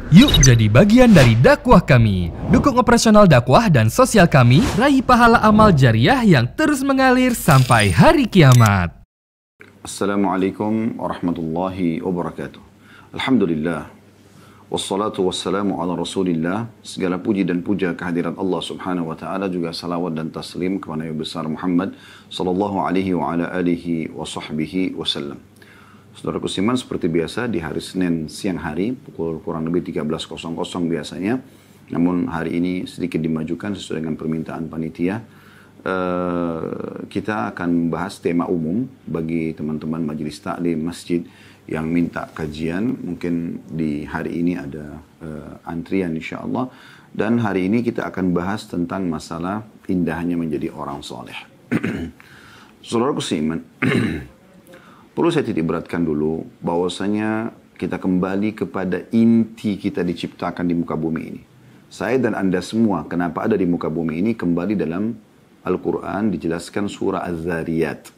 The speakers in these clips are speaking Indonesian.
Yuk jadi bagian dari dakwah kami. Dukung operasional dakwah dan sosial kami, raih pahala amal jariah yang terus mengalir sampai hari kiamat. Assalamualaikum warahmatullahi wabarakatuh. Alhamdulillah. Wassalatu wassalamu ala rasulillah. Segala puji dan puja kehadirat Allah subhanahu wa ta'ala, juga salawat dan taslim kepada Nabi besar Muhammad sallallahu alaihi wa ala alihi wa sahbihi wasallam. Saudaraku Siman, seperti biasa di hari Senin siang hari, pukul kurang lebih 13.00 biasanya. Namun hari ini sedikit dimajukan sesuai dengan permintaan panitia. Kita akan membahas tema umum bagi teman-teman majelis taklim masjid yang minta kajian. Mungkin di hari ini ada antrian insya Allah. Dan hari ini kita akan bahas tentang masalah indahnya menjadi orang soleh. Saudaraku Siman, perlu saya titik beratkan dulu bahwasanya kita kembali kepada inti kita diciptakan di muka bumi ini. Saya dan Anda semua kenapa ada di muka bumi ini kembali dalam Al-Quran dijelaskan surah Az-Zariyat.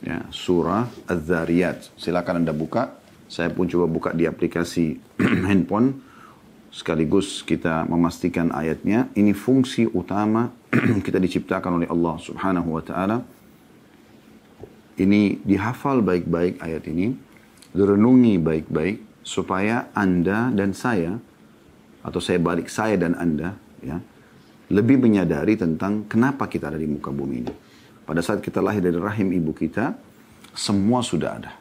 Ya, surah Az-Zariyat. Silakan Anda buka. Saya pun coba buka di aplikasi handphone. Sekaligus kita memastikan ayatnya. Ini fungsi utama kita diciptakan oleh Allah subhanahu wa ta'ala. Ini dihafal baik-baik ayat ini, direnungi baik-baik, supaya Anda dan saya, atau saya balik saya dan Anda, ya, lebih menyadari tentang kenapa kita ada di muka bumi ini. Pada saat kita lahir dari rahim ibu kita, semua sudah ada.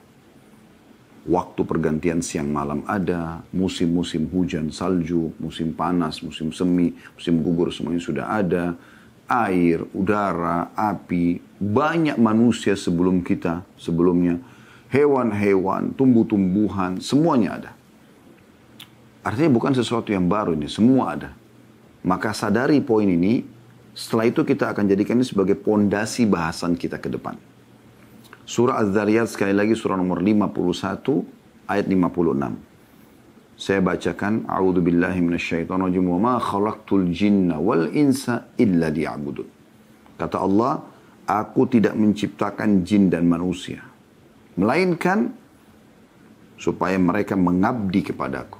Waktu pergantian siang malam ada, musim-musim hujan, salju, musim panas, musim semi, musim gugur, semuanya sudah ada. Air, udara, api, banyak manusia sebelum kita, sebelumnya. Hewan-hewan, tumbuh-tumbuhan, semuanya ada. Artinya bukan sesuatu yang baru ini, semua ada. Maka sadari poin ini, setelah itu kita akan jadikan ini sebagai pondasi bahasan kita ke depan. Surah Az-Zariyat sekali lagi surah nomor 51 ayat 56. Saya bacakan, A'udzu billahi minasyaitonir rajim, wa ma khalaqtul jinna wal insa illa liya'budun. Kata Allah, aku tidak menciptakan jin dan manusia, melainkan supaya mereka mengabdi kepadaku.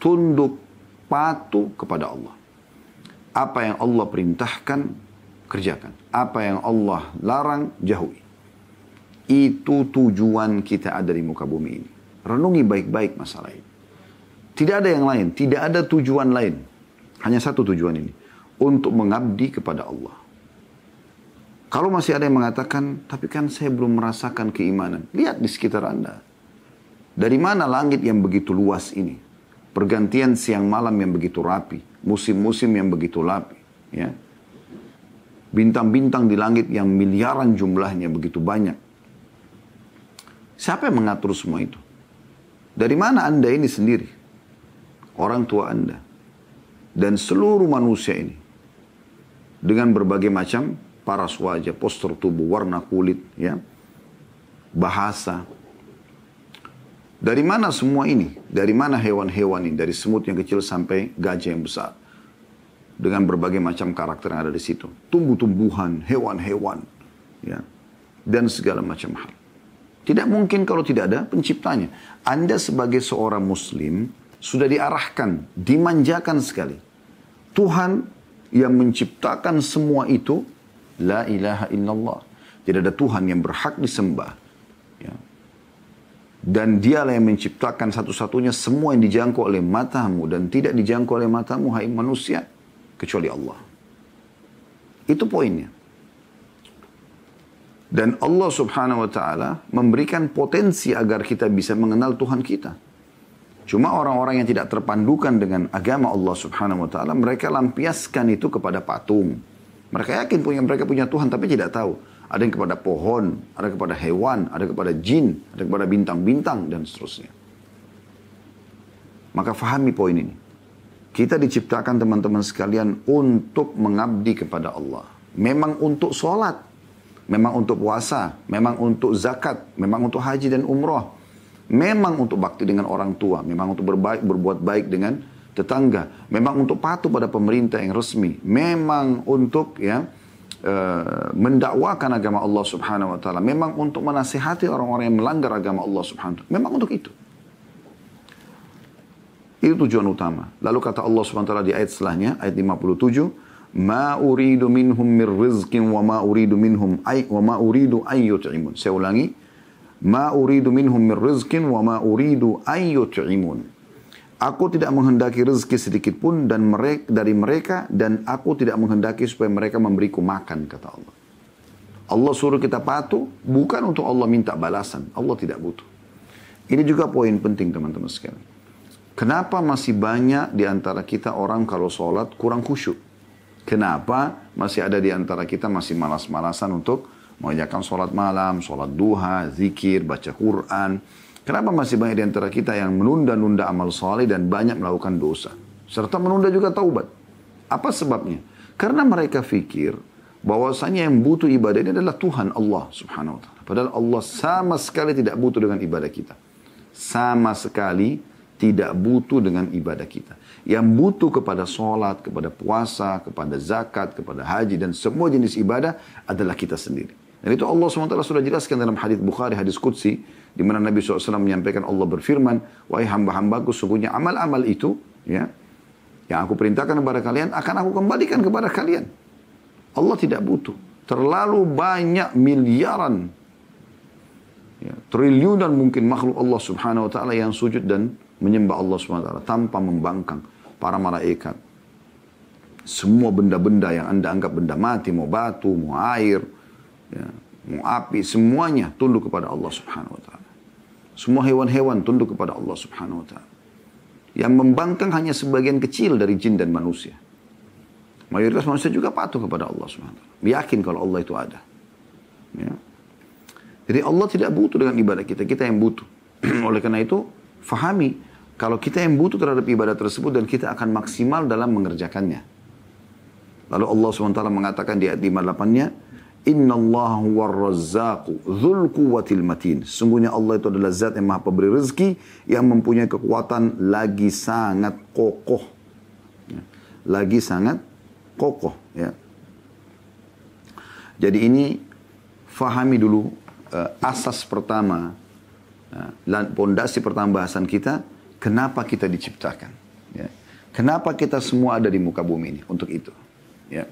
Tunduk, patuh kepada Allah. Apa yang Allah perintahkan, kerjakan. Apa yang Allah larang, jauhi. Itu tujuan kita ada di muka bumi ini. Renungi baik-baik masalah ini. Tidak ada yang lain, tidak ada tujuan lain. Hanya satu tujuan ini. Untuk mengabdi kepada Allah. Kalau masih ada yang mengatakan, tapi kan saya belum merasakan keimanan. Lihat di sekitar Anda. Dari mana langit yang begitu luas ini? Pergantian siang malam yang begitu rapi. Musim-musim yang begitu rapi. Ya. Bintang-bintang di langit yang miliaran jumlahnya begitu banyak. Siapa yang mengatur semua itu? Dari mana Anda ini sendiri? Orang tua Anda. Dan seluruh manusia ini. Dengan berbagai macam paras wajah, postur tubuh, warna kulit, ya, bahasa. Dari mana semua ini? Dari mana hewan-hewan ini? Dari semut yang kecil sampai gajah yang besar. Dengan berbagai macam karakter yang ada di situ. Tumbuh-tumbuhan, hewan-hewan, ya, dan segala macam hal. Tidak mungkin kalau tidak ada penciptanya. Anda sebagai seorang muslim sudah diarahkan, dimanjakan sekali. Tuhan yang menciptakan semua itu, la ilaha illallah. Tidak ada Tuhan yang berhak disembah. Ya. Dan dialah yang menciptakan satu-satunya semua yang dijangkau oleh matamu dan tidak dijangkau oleh matamu, hai manusia, kecuali Allah. Itu poinnya. Dan Allah subhanahu wa ta'ala memberikan potensi agar kita bisa mengenal Tuhan kita. Cuma orang-orang yang tidak terpandukan dengan agama Allah subhanahu wa ta'ala, mereka lampiaskan itu kepada patung. Mereka yakin mereka punya Tuhan, tapi tidak tahu. Ada yang kepada pohon, ada kepada hewan, ada kepada jin, ada kepada bintang-bintang, dan seterusnya. Maka fahami poin ini. Kita diciptakan teman-teman sekalian untuk mengabdi kepada Allah. Memang untuk sholat, memang untuk puasa, memang untuk zakat, memang untuk haji dan umrah. Memang untuk bakti dengan orang tua, memang untuk berbuat baik dengan tetangga, memang untuk patuh pada pemerintah yang resmi, memang untuk mendakwakan agama Allah subhanahu wa ta'ala, memang untuk menasihati orang-orang yang melanggar agama Allah subhanahu wa ta'ala, memang untuk itu. Itu tujuan utama. Lalu kata Allah SWT di ayat setelahnya, ayat 57, ma uridu minhum mir rizqin wa ma uridu minhum wa ma uridu ayyut'imun. Saya ulangi, ma uridu minhum mir rizqin wa ma uridu ayyut'imun. Aku tidak menghendaki rezeki sedikit pun dari mereka, dan aku tidak menghendaki supaya mereka memberiku makan, kata Allah. Allah suruh kita patuh bukan untuk Allah minta balasan. Allah tidak butuh. Ini juga poin penting teman-teman sekalian. Kenapa masih banyak di antara kita orang kalau sholat kurang khusyuk? Kenapa masih ada di antara kita masih malas-malasan untuk mengerjakan sholat malam, sholat duha, zikir, baca Quran? Kenapa masih banyak di antara kita yang menunda-nunda amal saleh dan banyak melakukan dosa? Serta menunda juga taubat. Apa sebabnya? Karena mereka fikir bahwasanya yang butuh ibadah ini adalah Tuhan Allah subhanahu wa ta'ala. Padahal Allah sama sekali tidak butuh dengan ibadah kita. Sama sekali tidak butuh dengan ibadah kita. Yang butuh kepada sholat, kepada puasa, kepada zakat, kepada haji, dan semua jenis ibadah adalah kita sendiri. Dan itu Allah SWT sudah jelaskan dalam hadis Bukhari, hadis Qudsi, di mana Nabi SAW menyampaikan, Allah berfirman, wahai hamba-hambaku, sungguhnya amal-amal itu, ya, yang aku perintahkan kepada kalian, akan aku kembalikan kepada kalian. Allah tidak butuh. Terlalu banyak miliaran, ya, triliunan mungkin makhluk Allah Subhanahu Wa Taala yang sujud dan menyembah Allah Subhanahu Wa Taala tanpa membangkang para malaikat. Semua benda-benda yang Anda anggap benda mati, mau batu, mau air, ya, mau api, semuanya tunduk kepada Allah Subhanahu Wa Taala. Semua hewan-hewan tunduk kepada Allah Subhanahu Wa Taala. Yang membangkang hanya sebagian kecil dari jin dan manusia. Mayoritas manusia juga patuh kepada Allah Subhanahu Wa Taala. Yakin kalau Allah itu ada. Ya. Jadi Allah tidak butuh dengan ibadah kita, kita yang butuh. Oleh karena itu, fahami kalau kita yang butuh terhadap ibadah tersebut dan kita akan maksimal dalam mengerjakannya. Lalu Allah SWT mengatakan di ayat 58-nya, Inna Allah huwa razzaqu dhul quwwatil matin. Sungguhnya Allah itu adalah zat yang maha pemberi rezeki, yang mempunyai kekuatan lagi sangat kokoh. Ya. Lagi sangat kokoh. Ya. Jadi ini fahami dulu asas pertama, pondasi pertama bahasan kita, kenapa kita diciptakan. Ya. Kenapa kita semua ada di muka bumi ini, untuk itu. Ya.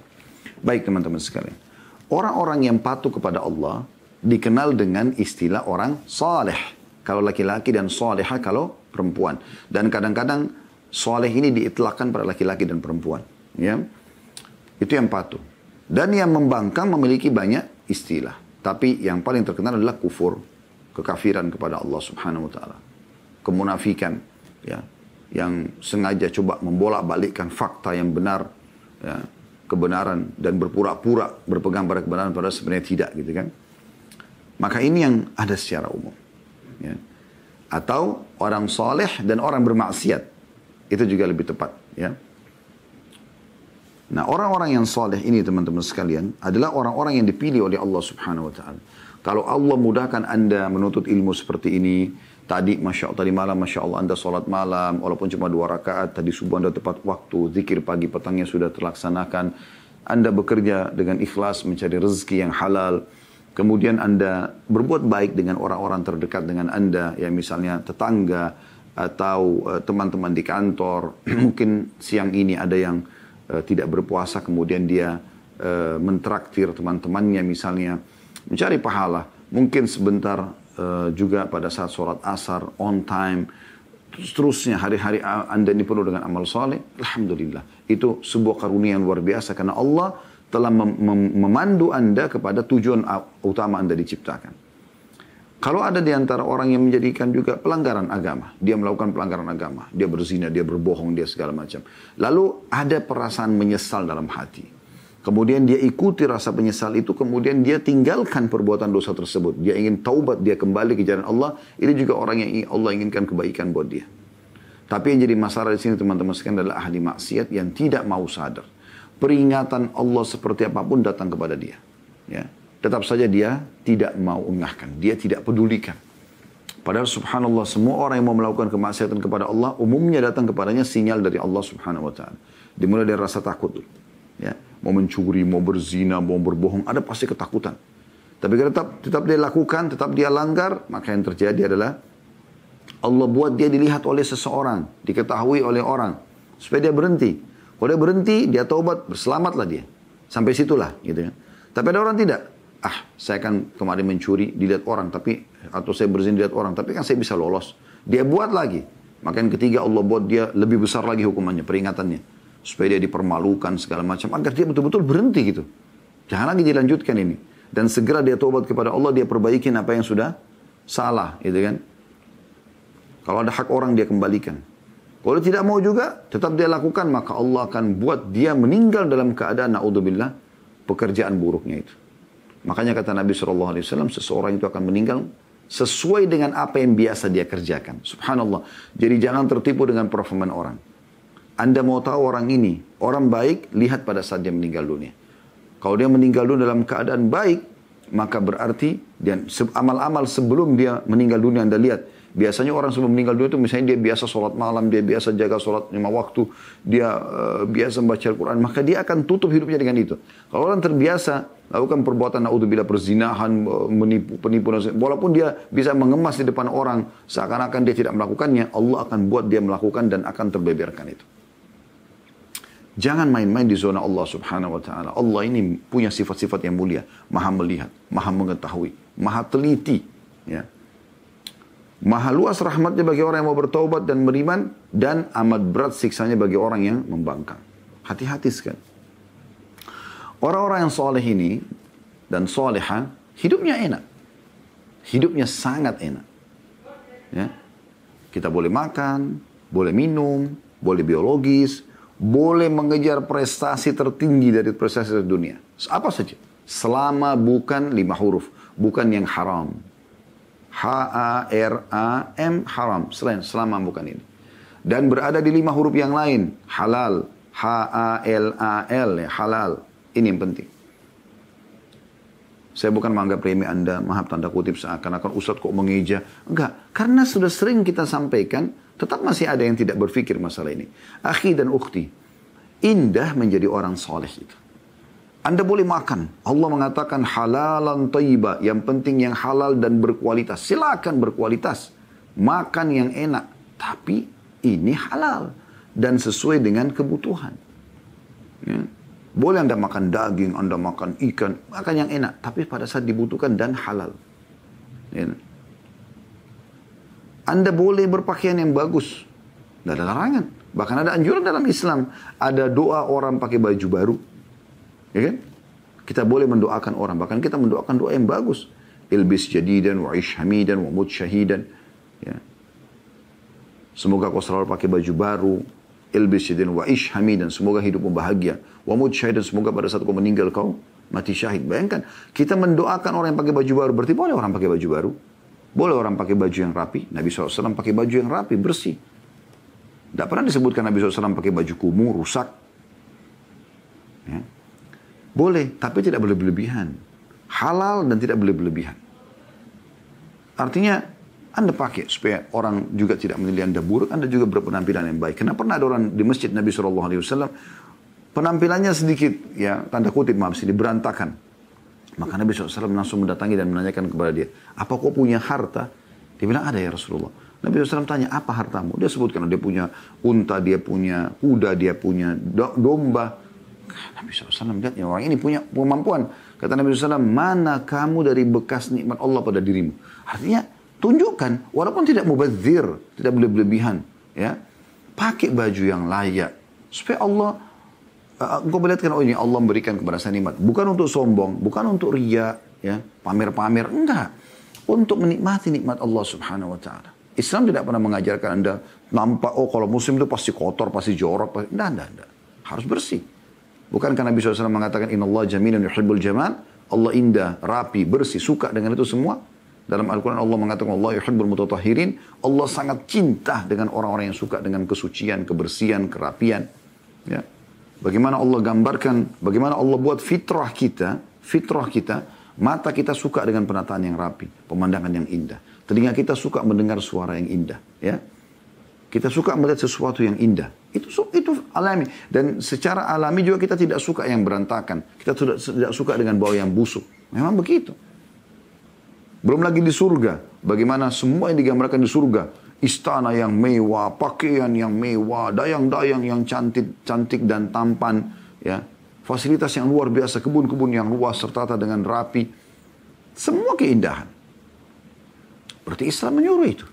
Baik teman-teman sekalian. Orang-orang yang patuh kepada Allah dikenal dengan istilah orang saleh. Kalau laki-laki dan salehah kalau perempuan. Dan kadang-kadang saleh ini diitlakkan pada laki-laki dan perempuan. Ya. Itu yang patuh. Dan yang membangkang memiliki banyak istilah. Tapi yang paling terkenal adalah kufur, kekafiran kepada Allah Subhanahu wa taala. Kemunafikan, ya, yang sengaja coba membolak-balikkan fakta yang benar, ya, kebenaran, dan berpura-pura berpegang pada kebenaran padahal sebenarnya tidak, gitu kan. Maka ini yang ada secara umum, ya. Atau orang soleh dan orang bermaksiat, itu juga lebih tepat, ya. Nah, orang-orang yang soleh ini teman-teman sekalian adalah orang-orang yang dipilih oleh Allah Subhanahu wa taala. Kalau Allah mudahkan Anda menuntut ilmu seperti ini, tadi Masya Allah, tadi malam Masya Allah Anda sholat malam, walaupun cuma 2 rakaat, tadi subuh Anda tepat waktu, zikir pagi petangnya sudah terlaksanakan, Anda bekerja dengan ikhlas mencari rezeki yang halal, kemudian Anda berbuat baik dengan orang-orang terdekat dengan Anda, ya misalnya tetangga atau teman-teman di kantor, mungkin siang ini ada yang tidak berpuasa, kemudian dia mentraktir teman-temannya misalnya, mencari pahala, mungkin sebentar juga pada saat sholat asar, on time, seterusnya hari-hari Anda ini penuh dengan amal soleh, alhamdulillah. Itu sebuah karunia yang luar biasa karena Allah telah memandu Anda kepada tujuan utama Anda diciptakan. Kalau ada di antara orang yang menjadikan juga pelanggaran agama, dia melakukan pelanggaran agama, dia berzina, dia berbohong, dia segala macam. Lalu ada perasaan menyesal dalam hati. Kemudian dia ikuti rasa penyesal itu, kemudian dia tinggalkan perbuatan dosa tersebut. Dia ingin taubat, dia kembali ke jalan Allah. Ini juga orang yang Allah inginkan kebaikan buat dia. Tapi yang jadi masalah di sini teman-teman sekalian adalah ahli maksiat yang tidak mau sadar. Peringatan Allah seperti apapun datang kepada dia. Ya. Tetap saja dia tidak mau engahkan. Dia tidak pedulikan. Padahal subhanallah semua orang yang mau melakukan kemaksiatan kepada Allah, umumnya datang kepadanya sinyal dari Allah subhanahu wa ta'ala. Dimulai dari rasa takut. Ya. Mau mencuri, mau berzina, mau berbohong, ada pasti ketakutan. Tapi kalau tetap dia lakukan, tetap dia langgar, maka yang terjadi adalah Allah buat dia dilihat oleh seseorang, diketahui oleh orang, supaya dia berhenti. Kalau dia berhenti, dia taubat, berselamatlah dia. Sampai situlah, gitu ya. Tapi ada orang tidak. Saya kan kemarin mencuri, dilihat orang, atau saya berzina dilihat orang, tapi kan saya bisa lolos. Dia buat lagi. Maka yang ketiga Allah buat dia lebih besar lagi hukumannya, peringatannya. Supaya dia dipermalukan segala macam, agar dia betul-betul berhenti gitu. Jangan lagi dilanjutkan ini. Dan segera dia taubat kepada Allah, dia perbaikin apa yang sudah salah, gitu kan. Kalau ada hak orang dia kembalikan. Kalau dia tidak mau juga, tetap dia lakukan, maka Allah akan buat dia meninggal dalam keadaan na'udzubillah pekerjaan buruknya itu. Makanya kata Nabi SAW, seseorang itu akan meninggal sesuai dengan apa yang biasa dia kerjakan. Subhanallah. Jadi jangan tertipu dengan performa orang. Anda mau tahu orang ini, orang baik, lihat pada saat dia meninggal dunia. Kalau dia meninggal dunia dalam keadaan baik, maka berarti amal-amal sebelum dia meninggal dunia Anda lihat. Biasanya orang sebelum meninggal dunia itu misalnya dia biasa sholat malam, dia biasa jaga sholat 5 waktu, dia biasa membaca Al-Quran, maka dia akan tutup hidupnya dengan itu. Kalau orang terbiasa lakukan perbuatan na'udzubillah perzinahan, menipu, penipu, walaupun dia bisa mengemas di depan orang, seakan-akan dia tidak melakukannya, Allah akan buat dia melakukan dan akan terbeberkan itu. Jangan main-main di zona Allah subhanahu wa ta'ala. Allah ini punya sifat-sifat yang mulia. Maha melihat, maha mengetahui, maha teliti. Ya. Maha luas rahmatnya bagi orang yang mau bertaubat dan beriman. Dan amat berat siksanya bagi orang yang membangkang. Hati-hati sekali. Orang-orang yang soleh ini dan soleha, hidupnya enak. Hidupnya sangat enak. Ya. Kita boleh makan, boleh minum, boleh biologis, boleh mengejar prestasi tertinggi dari prestasi dunia. Apa saja. Selama bukan 5 huruf. Bukan yang haram. H-A-R-A-M haram. Selama bukan ini. Dan berada di 5 huruf yang lain. Halal. H-A-L-A-L. Halal. Ini yang penting. Saya bukan menganggap remeh Anda. Maaf tanda kutip seakan-akan Ustadz kok mengeja. Enggak. Karena sudah sering kita sampaikan. Tetap masih ada yang tidak berpikir masalah ini. Akhi dan ukhti, indah menjadi orang soleh itu. Anda boleh makan. Allah mengatakan halalan thayyibah. Yang penting yang halal dan berkualitas. Silakan berkualitas. Makan yang enak. Tapi ini halal. Dan sesuai dengan kebutuhan. Ya. Boleh Anda makan daging, Anda makan ikan. Makan yang enak. Tapi pada saat dibutuhkan dan halal. Ya. Anda boleh berpakaian yang bagus. Tidak ada larangan. Bahkan ada anjuran dalam Islam. Ada doa orang pakai baju baru. Ya kan? Kita boleh mendoakan orang. Bahkan kita mendoakan doa yang bagus. Ilbis jadidan wa ish hamidan wa mut syahidan. Ya. Semoga kau selalu pakai baju baru. Ilbis jadidan wa ish hamidan. Semoga hidupmu bahagia. Wa mut syahidan. Semoga pada saat kau meninggal kau mati syahid. Bayangkan. Kita mendoakan orang yang pakai baju baru. Berarti boleh orang pakai baju baru. Boleh orang pakai baju yang rapi. Nabi SAW pakai baju yang rapi, bersih. Tidak pernah disebutkan Nabi SAW pakai baju kumuh, rusak. Ya. Boleh, tapi tidak berlebihan. Halal dan tidak berlebihan. Artinya, Anda pakai supaya orang juga tidak menilai Anda buruk, Anda juga berpenampilan yang baik. Kenapa pernah ada orang di masjid Nabi SAW, penampilannya sedikit, ya tanda kutip maaf, sedikit berantakan. Maka Nabi SAW langsung mendatangi dan menanyakan kepada dia, apa kau punya harta? Dia bilang, ada ya Rasulullah. Nabi SAW tanya, apa hartamu? Dia sebutkan, dia punya unta, dia punya kuda, dia punya domba. Nabi SAW melihatnya, orang ini punya kemampuan. Kata Nabi SAW, mana kamu dari bekas nikmat Allah pada dirimu? Artinya, tunjukkan, walaupun tidak mubadzir, tidak berlebihan. Ya, pakai baju yang layak. Supaya Allah, engkau melihatkan, oh ini Allah memberikan kepada saya nikmat. Bukan untuk sombong, bukan untuk riya, ya, pamer-pamer, enggak. Untuk menikmati nikmat Allah subhanahu wa ta'ala. Islam tidak pernah mengajarkan Anda nampak, oh kalau muslim itu pasti kotor, pasti jorok. Enggak. Harus bersih. Bukankah Nabi SAW mengatakan, Inna Allah jamilun yuhibbul jamal. Allah indah, rapi, bersih, suka dengan itu semua. Dalam Al-Quran Allah mengatakan, Allah yuhibbul mutatahhirin. Allah sangat cinta dengan orang-orang yang suka dengan kesucian, kebersihan, kerapian. Ya. Bagaimana Allah gambarkan, bagaimana Allah buat fitrah kita, mata kita suka dengan penataan yang rapi, pemandangan yang indah. Telinga kita suka mendengar suara yang indah. Ya. Kita suka melihat sesuatu yang indah. Itu alami. Dan secara alami juga kita tidak suka yang berantakan. Kita tidak suka dengan bau yang busuk. Memang begitu. Belum lagi di surga. Bagaimana semua yang digambarkan di surga. istana yang mewah, pakaian yang mewah, dayang-dayang yang cantik dan tampan, ya, fasilitas yang luar biasa, kebun-kebun yang luas tertata dengan rapi, semua keindahan. Berarti Islam menyuruh itu.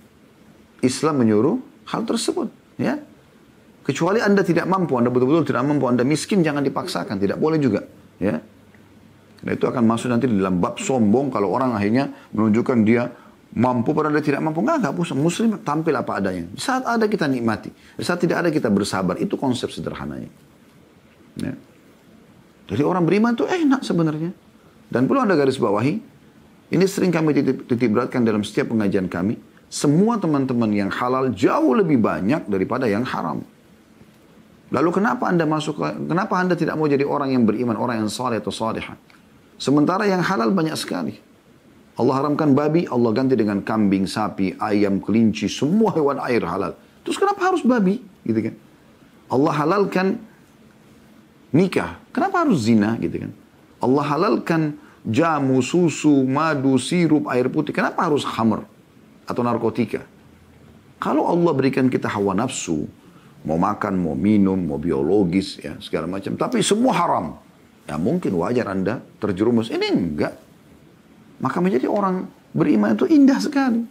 Islam menyuruh hal tersebut, ya. Kecuali Anda tidak mampu, Anda betul-betul tidak mampu, Anda miskin, jangan dipaksakan, tidak boleh juga, ya. Karena itu akan masuk nanti di dalam bab sombong kalau orang akhirnya menunjukkan dia mampu padahal dia tidak mampu. Enggak usah. Muslim tampil apa adanya. Di saat ada kita nikmati, di saat tidak ada kita bersabar. Itu konsep sederhananya. Ya. Jadi orang beriman itu enak sebenarnya. Dan perlu Anda garis bawahi, ini sering kami titik beratkan dalam setiap pengajian kami. Semua teman-teman yang halal jauh lebih banyak daripada yang haram. Lalu kenapa Anda tidak mau jadi orang yang beriman, orang yang saleh atau salihah? Sementara yang halal banyak sekali. Allah haramkan babi, Allah ganti dengan kambing, sapi, ayam, kelinci, semua hewan air halal. Terus kenapa harus babi? Gitu kan? Allah halalkan nikah, kenapa harus zina? Gitu kan? Allah halalkan jamu, susu, madu, sirup, air putih, kenapa harus khamr atau narkotika? Kalau Allah berikan kita hawa nafsu, mau makan, mau minum, mau biologis, ya segala macam, tapi semua haram. Ya mungkin wajar Anda terjerumus. Ini enggak. Maka menjadi orang beriman itu indah sekali.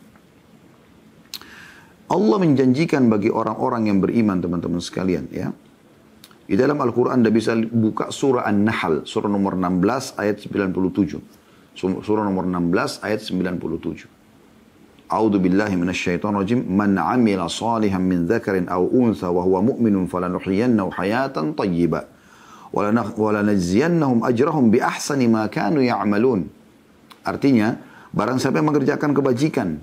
Allah menjanjikan bagi orang-orang yang beriman, teman-teman sekalian, ya. Di dalam Al-Quran Anda bisa buka surah An-Nahl, surah nomor 16 ayat 97. Surah nomor 16 ayat 97. A'udzu billahi minasyaitonir rajim. Man 'amila shalihan min dzakarin aw untha wa huwa mu'minun falanuhyiyannahu hayatan thayyibah. وَلَنَجْزِيَنَّهُمْ أَجْرَهُمْ بِأَحْسَنِ مَا كَانُوا يَعْمَلُونَ. Artinya, barang siapa yang mengerjakan kebajikan,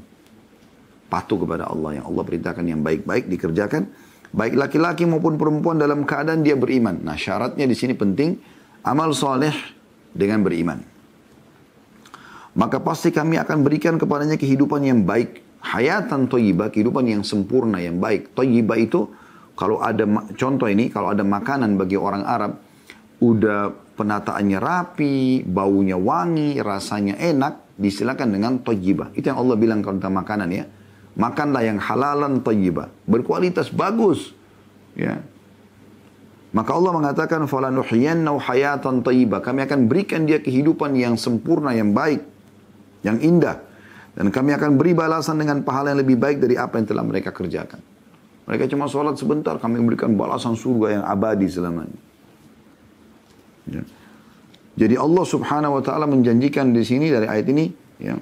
patuh kepada Allah, yang Allah perintahkan yang baik-baik dikerjakan, baik laki-laki maupun perempuan dalam keadaan dia beriman. Nah, syaratnya di sini penting, amal soleh dengan beriman. Maka pasti kami akan berikan kepadanya kehidupan yang baik, hayatan thayyibah, kehidupan yang sempurna, yang baik. Thayyibah itu, kalau ada contoh ini, kalau ada makanan bagi orang Arab, udah penataannya rapi, baunya wangi, rasanya enak, disilakan dengan thayyibah. Itu yang Allah bilang kalau tentang makanan, ya. Makanlah yang halalan thayyibah, berkualitas bagus, ya. Maka Allah mengatakan falanuhyiyannahu hayatan thayyibah. Kami akan berikan dia kehidupan yang sempurna, yang baik, yang indah, dan kami akan beri balasan dengan pahala yang lebih baik dari apa yang telah mereka kerjakan. Mereka cuma sholat sebentar, kami memberikan balasan surga yang abadi selamanya. Ya. Jadi Allah Subhanahu wa taala menjanjikan di sini dari ayat ini, ya,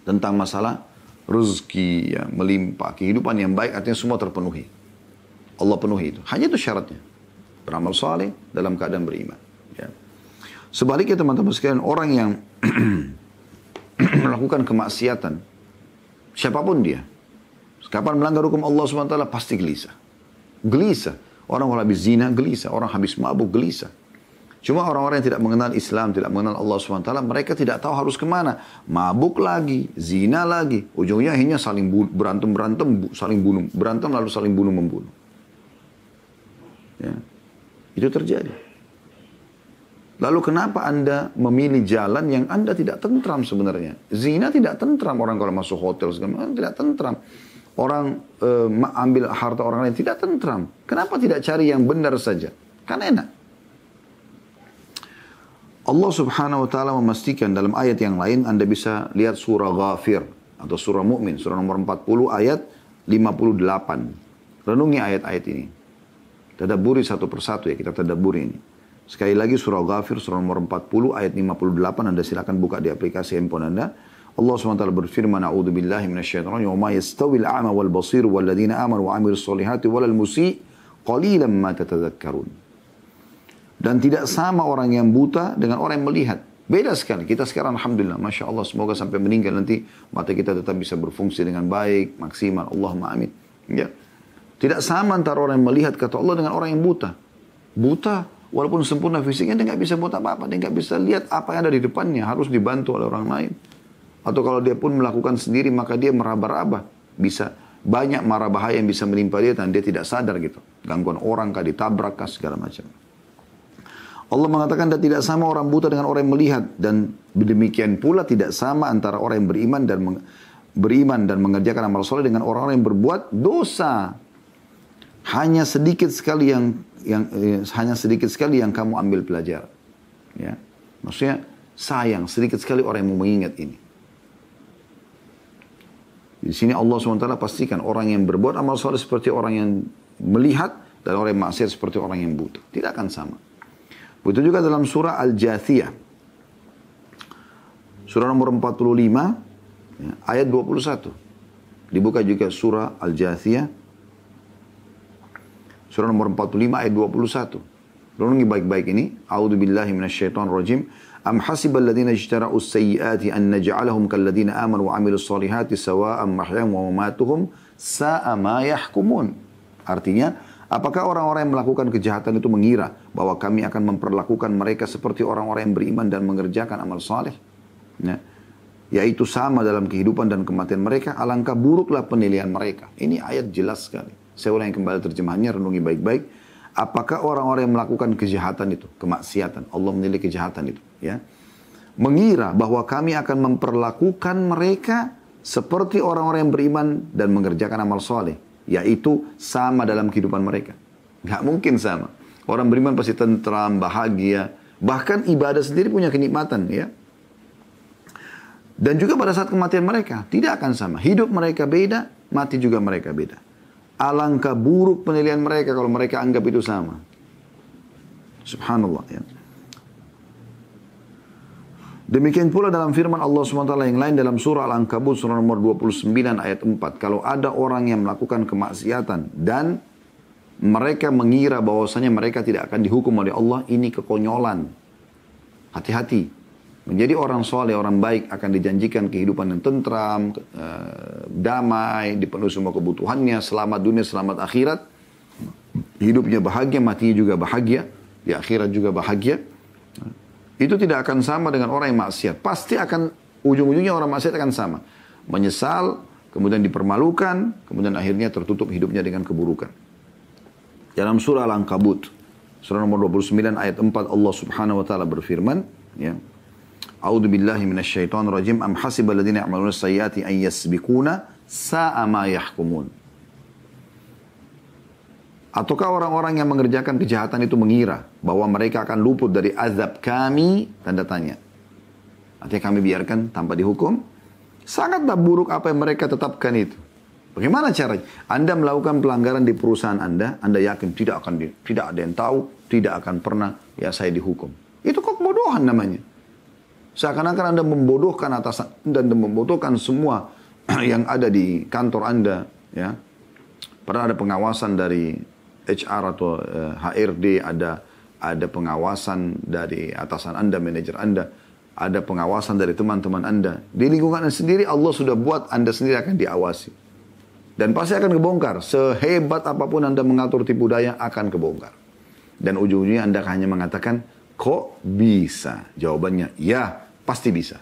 tentang masalah rezeki, ya, melimpah, kehidupan yang baik, artinya semua terpenuhi. Allah penuhi itu. Hanya itu syaratnya. Beramal saleh dalam keadaan beriman. Ya. Sebaliknya teman-teman sekalian, orang yang melakukan kemaksiatan, siapapun dia, kapan melanggar hukum Allah SWT pasti gelisah. Gelisah. Orang kalau habis zina gelisah. Orang habis mabuk gelisah. Cuma orang-orang yang tidak mengenal Islam, tidak mengenal Allah SWT, mereka tidak tahu harus kemana. Mabuk lagi, zina lagi. Ujungnya akhirnya saling berantem, saling bunuh. Berantem lalu saling bunuh-membunuh. Ya. Itu terjadi. Lalu kenapa Anda memilih jalan yang Anda tidak tentram sebenarnya? Zina tidak tentram orang kalau masuk hotel, segala tidak tentram. Orang ambil harta orang lain tidak tentram. Kenapa tidak cari yang benar saja? Kan enak. Allah Subhanahu wa taala memastikan dalam ayat yang lain, Anda bisa lihat surah Ghafir atau surah Mu'min, surah nomor 40 ayat 58. Renungi ayat-ayat ini. Tadabburi satu persatu, ya, kita tadabburi ini. Sekali lagi surah Ghafir, surah nomor 40 ayat 58, Anda silakan buka di aplikasi handphone Anda. Allah SWT berfirman, A'udzu billahi minasyaitonir rajim, "Wa ma yastawil a'ma wal basir wal ladzina amanu wa 'amilus solihati walal musii qalilan ma tatadzakkarun." Dan tidak sama orang yang buta dengan orang yang melihat. Beda sekali. Kita sekarang alhamdulillah, Masya Allah, semoga sampai meninggal nanti mata kita tetap bisa berfungsi dengan baik, maksimal. Allahumma amin. Ya. Tidak sama antara orang yang melihat kata Allah dengan orang yang buta. Buta, walaupun sempurna fisiknya, dia nggak bisa buat apa-apa. Dia nggak bisa lihat apa yang ada di depannya. Harus dibantu oleh orang lain. Atau kalau dia pun melakukan sendiri, maka dia meraba-raba. Bisa banyak mara bahaya yang bisa menimpa dia dan dia tidak sadar gitu. Gangguan orang kah, ditabrak kah, segala macam. Allah mengatakan dan tidak sama orang buta dengan orang yang melihat. Dan demikian pula tidak sama antara orang yang beriman dan beriman dan mengerjakan amal soleh dengan orang-orang yang berbuat dosa. Hanya sedikit sekali yang kamu ambil pelajaran. Ya. Maksudnya sayang sedikit sekali orang yang mau mengingat ini. Di sini Allah SWT pastikan orang yang berbuat amal soleh seperti orang yang melihat dan orang yang maksiat seperti orang yang buta. Tidak akan sama. Begitu juga dalam surah Al-Jathiyah. Surah nomor 45 ya, ayat 21. Dibuka juga surah Al-Jathiyah. Surah nomor 45 ayat 21. Renungi baik-baik ini. A'udzubillahi minasyaitonirrajim. Am hasibal ladzina ijtara'us sayyiati an naj'alahum kal ladzina amanu wa 'amilus solihati sawa'an mahyahum wa mamatuhum sa'a ma yahkumun. Artinya, apakah orang-orang yang melakukan kejahatan itu mengira bahwa kami akan memperlakukan mereka seperti orang-orang yang beriman dan mengerjakan amal saleh? Ya. Yaitu sama dalam kehidupan dan kematian mereka, alangkah buruklah penilaian mereka. Ini ayat jelas sekali. Saya ulangi kembali terjemahannya, renungi baik-baik. Apakah orang-orang yang melakukan kejahatan itu, kemaksiatan, Allah menilai kejahatan itu, ya, mengira bahwa kami akan memperlakukan mereka seperti orang-orang yang beriman dan mengerjakan amal soleh, yaitu sama dalam kehidupan mereka. Nggak mungkin sama. Orang beriman pasti tentram, bahagia, bahkan ibadah sendiri punya kenikmatan, ya. Dan juga pada saat kematian mereka tidak akan sama. Hidup mereka beda, mati juga mereka beda. Alangkah buruk penilaian mereka kalau mereka anggap itu sama. Subhanallah, ya. Demikian pula dalam firman Allah SWT yang lain dalam surah Al-Ankabut surah nomor 29 ayat 4. Kalau ada orang yang melakukan kemaksiatan dan mereka mengira bahwasanya mereka tidak akan dihukum oleh Allah, ini kekonyolan. Hati-hati. Menjadi orang soleh, orang baik akan dijanjikan kehidupan yang tentram, damai, dipenuhi semua kebutuhannya, selamat dunia, selamat akhirat. Hidupnya bahagia, matinya juga bahagia, di akhirat juga bahagia. Itu tidak akan sama dengan orang yang maksiat. Pasti akan, ujung-ujungnya orang maksiat akan sama. Menyesal, kemudian dipermalukan, kemudian akhirnya tertutup hidupnya dengan keburukan. Dalam surah Al-Ankabut, surah nomor 29 ayat 4, Allah Subhanahu wa Ta'ala berfirman, ya, A'udzu billahi minasyaitonir rajim. Am hasibal ladzina ya'maluna sayyiati an yasbiquna sa'a ma yahkumun. Ataukah orang-orang yang mengerjakan kejahatan itu mengira bahwa mereka akan luput dari azab kami? Tanda tanya. Artinya kami biarkan tanpa dihukum? Sangatlah buruk apa yang mereka tetapkan itu. Bagaimana caranya? Anda melakukan pelanggaran di perusahaan Anda yakin tidak ada yang tahu, tidak akan pernah ya saya dihukum. Itu kebodohan namanya. Seakan-akan Anda membodohkan atasan dan membodohkan semua yang ada di kantor Anda, ya. Padahal ada pengawasan dari HR atau HRD, ada pengawasan dari atasan Anda, manajer Anda, ada pengawasan dari teman-teman Anda. Di lingkungan Anda sendiri Allah sudah buat Anda sendiri akan diawasi. Dan pasti akan kebongkar. Sehebat apapun Anda mengatur tipu daya akan kebongkar. Dan ujung-ujungnya Anda hanya mengatakan, kok bisa? Jawabannya, ya. Pasti bisa.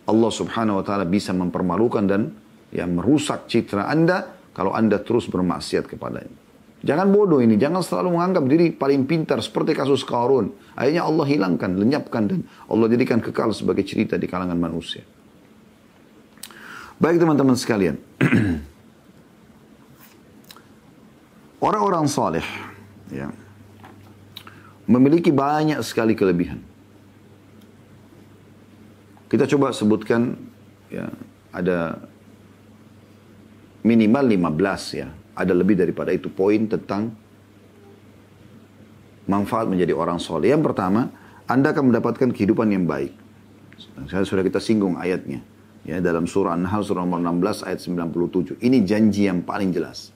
Allah Subhanahu wa Ta'ala bisa mempermalukan dan ya merusak citra Anda kalau Anda terus bermaksiat kepadanya. Jangan bodoh ini, jangan selalu menganggap diri paling pintar seperti kasus Qarun. Akhirnya Allah hilangkan, lenyapkan dan Allah jadikan kekal sebagai cerita di kalangan manusia. Baik teman-teman sekalian. Orang-orang saleh ya, memiliki banyak sekali kelebihan. Kita coba sebutkan, ya, ada minimal 15 ya. Ada lebih daripada itu poin tentang manfaat menjadi orang soleh. Yang pertama, Anda akan mendapatkan kehidupan yang baik. Sudah kita singgung ayatnya. Ya, dalam surah An-Nahl surah nomor 16 ayat 97. Ini janji yang paling jelas.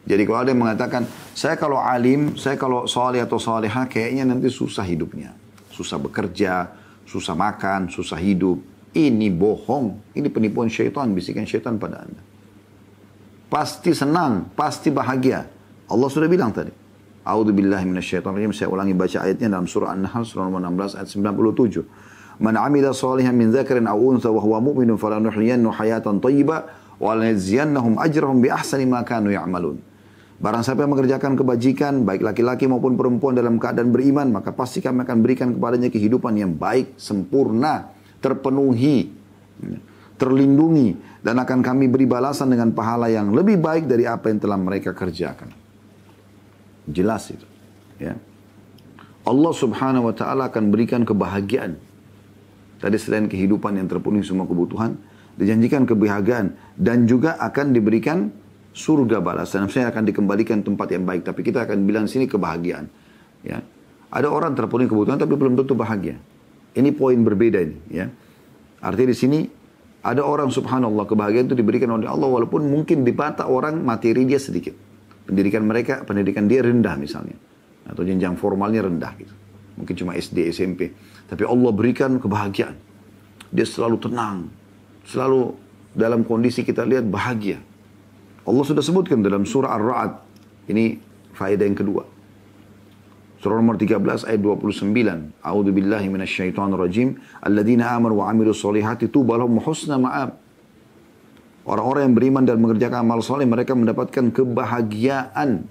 Jadi kalau ada yang mengatakan, saya kalau alim, saya kalau soleh atau soleha, kayaknya nanti susah hidupnya. Susah bekerja, susah makan, susah hidup. Ini bohong. Ini penipuan syaitan, bisikan syaitan pada Anda. Pasti senang, pasti bahagia. Allah sudah bilang tadi. A'udzubillahi minasyaitonirrajim. Saya ulangi baca ayatnya dalam surah An-Nahl surah nomor 16 ayat 97. Man 'amila shalihan min dzakarin aw untha wa huwa mu'minun falanuhyiyannahu hayatan thayyibah wa lanajziyannahum ajrahum bi ahsani ma kanu ya'malun. Barang siapa yang mengerjakan kebajikan, baik laki-laki maupun perempuan dalam keadaan beriman, maka pasti kami akan berikan kepadanya kehidupan yang baik, sempurna, terpenuhi. terlindungi, dan akan kami beri balasan dengan pahala yang lebih baik dari apa yang telah mereka kerjakan. Jelas itu. Ya. Allah subhanahu wa ta'ala akan berikan kebahagiaan. Tadi selain kehidupan yang terpenuhi semua kebutuhan, dijanjikan kebahagiaan. Dan juga akan diberikan surga balasan. Saya akan dikembalikan tempat yang baik. Tapi kita akan bilang sini kebahagiaan. Ya. Ada orang terpenuhi kebutuhan tapi belum tentu bahagia. Ini poin berbeda ini. Ya. Artinya di sini ada orang subhanallah kebahagiaan itu diberikan oleh Allah walaupun mungkin di mata orang materi dia sedikit. Pendidikan dia rendah misalnya. Atau jenjang formalnya rendah gitu. Mungkin cuma SD, SMP. Tapi Allah berikan kebahagiaan. Dia selalu tenang. Selalu dalam kondisi kita lihat bahagia. Allah sudah sebutkan dalam surah Ar-Ra'd. Ini faedah yang kedua. Surah nomor 13 ayat 29. A'udzu billahi minasyaitonir rajim. Alladzina amanu wa 'amilus solihati tuba lahum husna ma'ab. Orang-orang yang beriman dan mengerjakan amal soleh mereka mendapatkan kebahagiaan.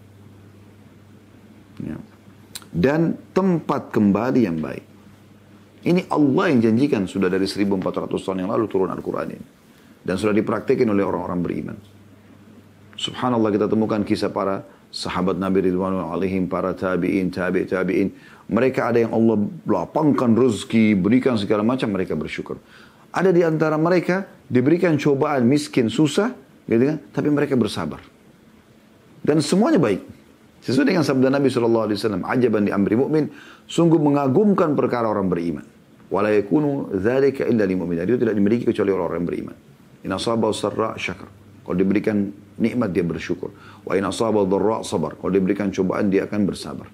Ya. Dan tempat kembali yang baik. Ini Allah yang janjikan sudah dari 1400 tahun yang lalu turun Al-Quran ini. Dan sudah dipraktikkan oleh orang-orang beriman. Subhanallah kita temukan kisah para sahabat Nabi Ridwanul alaihim, para tabi'in. Mereka ada yang Allah lapangkan rezeki, berikan segala macam, mereka bersyukur. Ada di antara mereka diberikan cobaan, miskin, susah, gitu kan? Tapi mereka bersabar. Dan semuanya baik. Sesuai dengan sabda Nabi SAW, ajaban di amri mu'min, sungguh mengagumkan perkara orang beriman. Wala yakunu dzalika illa lil mu'min. Itu tidak dimiliki kecuali orang-orang beriman. In asabahu sarra syakar. Kalau diberikan nikmat dia bersyukur. Wa in asabahu dharra sabar. Kalau diberikan cobaan dia akan bersabar.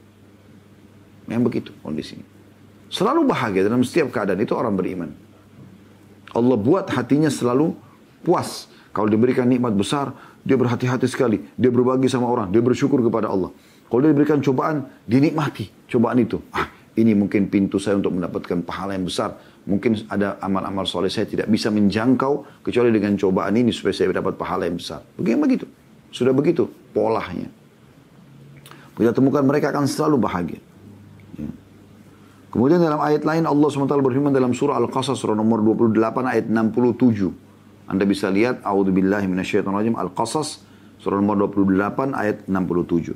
Yang begitu kondisinya. Selalu bahagia dalam setiap keadaan itu orang beriman. Allah buat hatinya selalu puas. Kalau diberikan nikmat besar, dia berhati-hati sekali. Dia berbagi sama orang. Dia bersyukur kepada Allah. Kalau dia diberikan cobaan, dinikmati cobaan itu. Ini mungkin pintu saya untuk mendapatkan pahala yang besar. Mungkin ada amal-amal soleh saya tidak bisa menjangkau kecuali dengan cobaan ini supaya saya dapat pahala yang besar. Begitu. Sudah begitu polanya. Kita temukan mereka akan selalu bahagia. Ya. Kemudian dalam ayat lain Allah SWT berfirman dalam surah Al-Qasas surah nomor 28 ayat 67. Anda bisa lihat a'udzubillahi minasyaitonirrajim Al-Qasas surah nomor 28 ayat 67.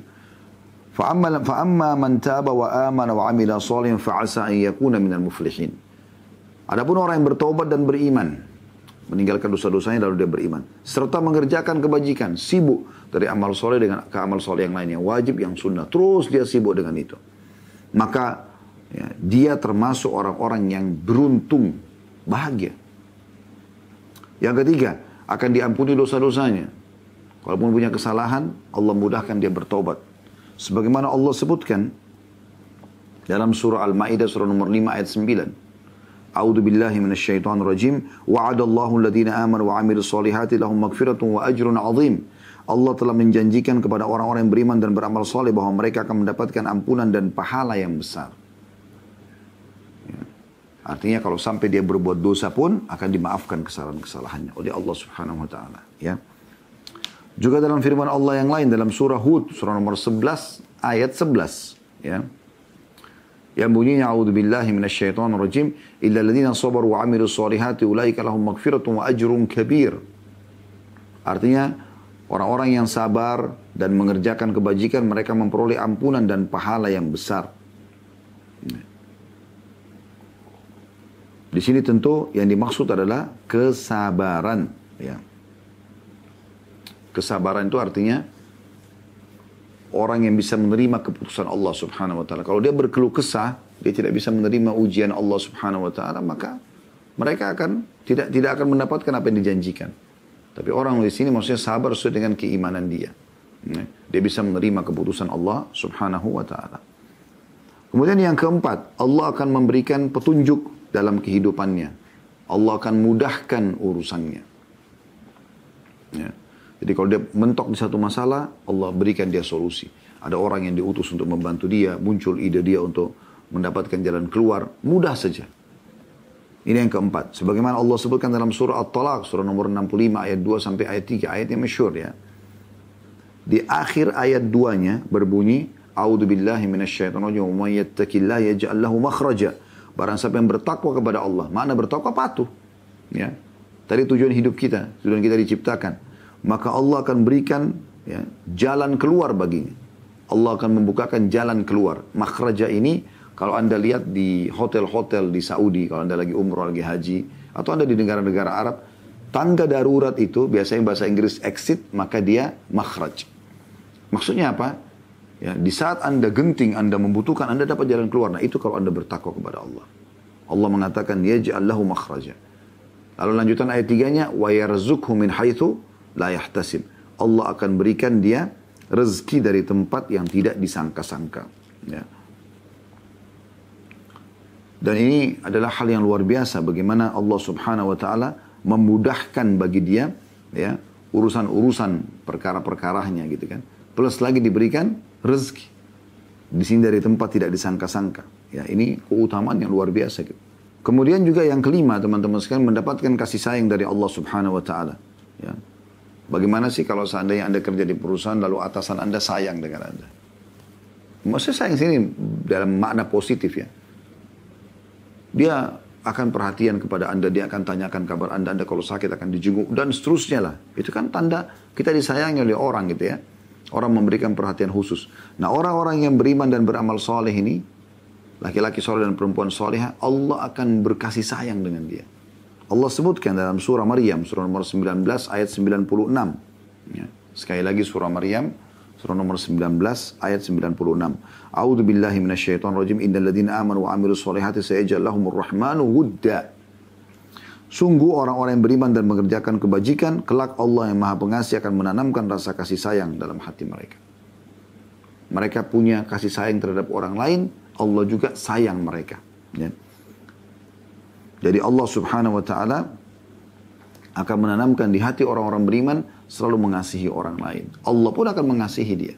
Fa'amma man taba wa amana wa amila shalihan fa'asa an yakuna minal muflihin. Adapun orang yang bertobat dan beriman, meninggalkan dosa-dosanya lalu dia beriman, serta mengerjakan kebajikan, sibuk dari amal soleh dengan ke amal soleh yang lain, yang wajib, yang sunnah, terus dia sibuk dengan itu. Maka ya, dia termasuk orang-orang yang beruntung, bahagia. Yang ketiga, akan diampuni dosa-dosanya. Walaupun punya kesalahan, Allah mudahkan dia bertobat. Sebagaimana Allah sebutkan dalam surah Al-Ma'idah surah nomor 5 ayat 9. A'udzu billahi minasyaitonir rajim. Wa'adallahu alladziina aamanu wa 'amilus solihati lahum maghfiratun wa ajrun 'azim. Allah telah menjanjikan kepada orang-orang yang beriman dan beramal soleh bahwa mereka akan mendapatkan ampunan dan pahala yang besar. Ya. Artinya kalau sampai dia berbuat dosa pun akan dimaafkan kesalahan-kesalahannya oleh Allah Subhanahu wa taala, ya. Juga dalam firman Allah yang lain dalam surah Hud surah nomor 11 ayat 11, ya. Yang bunyinya a'udzubillahi minasyaitonir rajim illal ladzina sabaru wa 'amilus solihati ulaika lahum maghfiratun wa ajrun kabir. Artinya orang-orang yang sabar dan mengerjakan kebajikan mereka memperoleh ampunan dan pahala yang besar. Di sini tentu yang dimaksud adalah kesabaran, ya. Kesabaran itu artinya orang yang bisa menerima keputusan Allah Subhanahu wa taala. Kalau dia berkeluh kesah, dia tidak bisa menerima ujian Allah Subhanahu wa taala, maka mereka tidak akan mendapatkan apa yang dijanjikan. Tapi orang di sini maksudnya sabar sesuai dengan keimanan dia. Dia bisa menerima keputusan Allah Subhanahu wa taala. Kemudian yang keempat, Allah akan memberikan petunjuk dalam kehidupannya. Allah akan mudahkan urusannya. Ya. Jadi kalau dia mentok di satu masalah, Allah berikan dia solusi. Ada orang yang diutus untuk membantu dia, muncul ide dia untuk mendapatkan jalan keluar, mudah saja. Ini yang keempat. Sebagaimana Allah sebutkan dalam surah At-Talaq, surah nomor 65 ayat 2 sampai ayat 3, ayat yang masyhur, ya. Di akhir ayat 2-nya berbunyi, A'udzu billahi minasyaitonir rajim, wa may yattaqillaha yaj'al lahu makhraja. Barang siapa yang bertakwa kepada Allah, makna bertakwa patuh, ya. Tadi tujuan hidup kita, tujuan kita diciptakan. Maka Allah akan berikan ya, jalan keluar baginya. Allah akan membukakan jalan keluar. Makhraja ini kalau Anda lihat di hotel-hotel di Saudi, kalau Anda lagi umroh, lagi haji, atau Anda di negara-negara Arab, tangga darurat itu biasanya bahasa Inggris exit, maka dia makhraj. Maksudnya apa? Ya, di saat Anda genting, Anda membutuhkan, Anda dapat jalan keluar. Nah itu kalau Anda bertakwa kepada Allah. Allah mengatakan, yaj'al lahu makhraja. Lalu lanjutan ayat 3-nya, wa yarzuqhu min haitsu la yahtasib. Allah akan berikan dia rezeki dari tempat yang tidak disangka-sangka. Ya. Dan ini adalah hal yang luar biasa bagaimana Allah Subhanahu wa taala memudahkan bagi dia ya urusan-urusan perkara-perkaranya gitu kan. Plus lagi diberikan rezeki. Di sini dari tempat tidak disangka-sangka. Ya, ini keutamaan yang luar biasa gitu. Kemudian juga yang kelima teman-teman sekalian mendapatkan kasih sayang dari Allah Subhanahu wa taala. Ya. Bagaimana sih kalau seandainya Anda kerja di perusahaan lalu atasan Anda sayang dengan Anda? Maksudnya sayang sini dalam makna positif ya. Dia akan perhatian kepada Anda, dia akan tanyakan kabar Anda kalau sakit akan dijenguk dan seterusnya lah. Itu kan tanda kita disayangi oleh orang gitu ya. Orang memberikan perhatian khusus. Nah orang-orang yang beriman dan beramal soleh ini, laki-laki soleh dan perempuan solehah, Allah akan berkasih sayang dengan dia. Allah sebutkan dalam surah Maryam, surah nomor 19 ayat 96. Ya. Sekali lagi surah Maryam, surah nomor 19 ayat 96. A'udzu billahi minasyaitonir rajim. Innal ladzina amanu wa 'amilus solihati sayaj'al lahumur rahmanu wudda. Sungguh orang-orang yang beriman dan mengerjakan kebajikan, kelak Allah yang Maha Pengasih akan menanamkan rasa kasih sayang dalam hati mereka. Mereka punya kasih sayang terhadap orang lain, Allah juga sayang mereka. Ya. Jadi Allah Subhanahu wa taala akan menanamkan di hati orang-orang beriman selalu mengasihi orang lain. Allah pun akan mengasihi dia.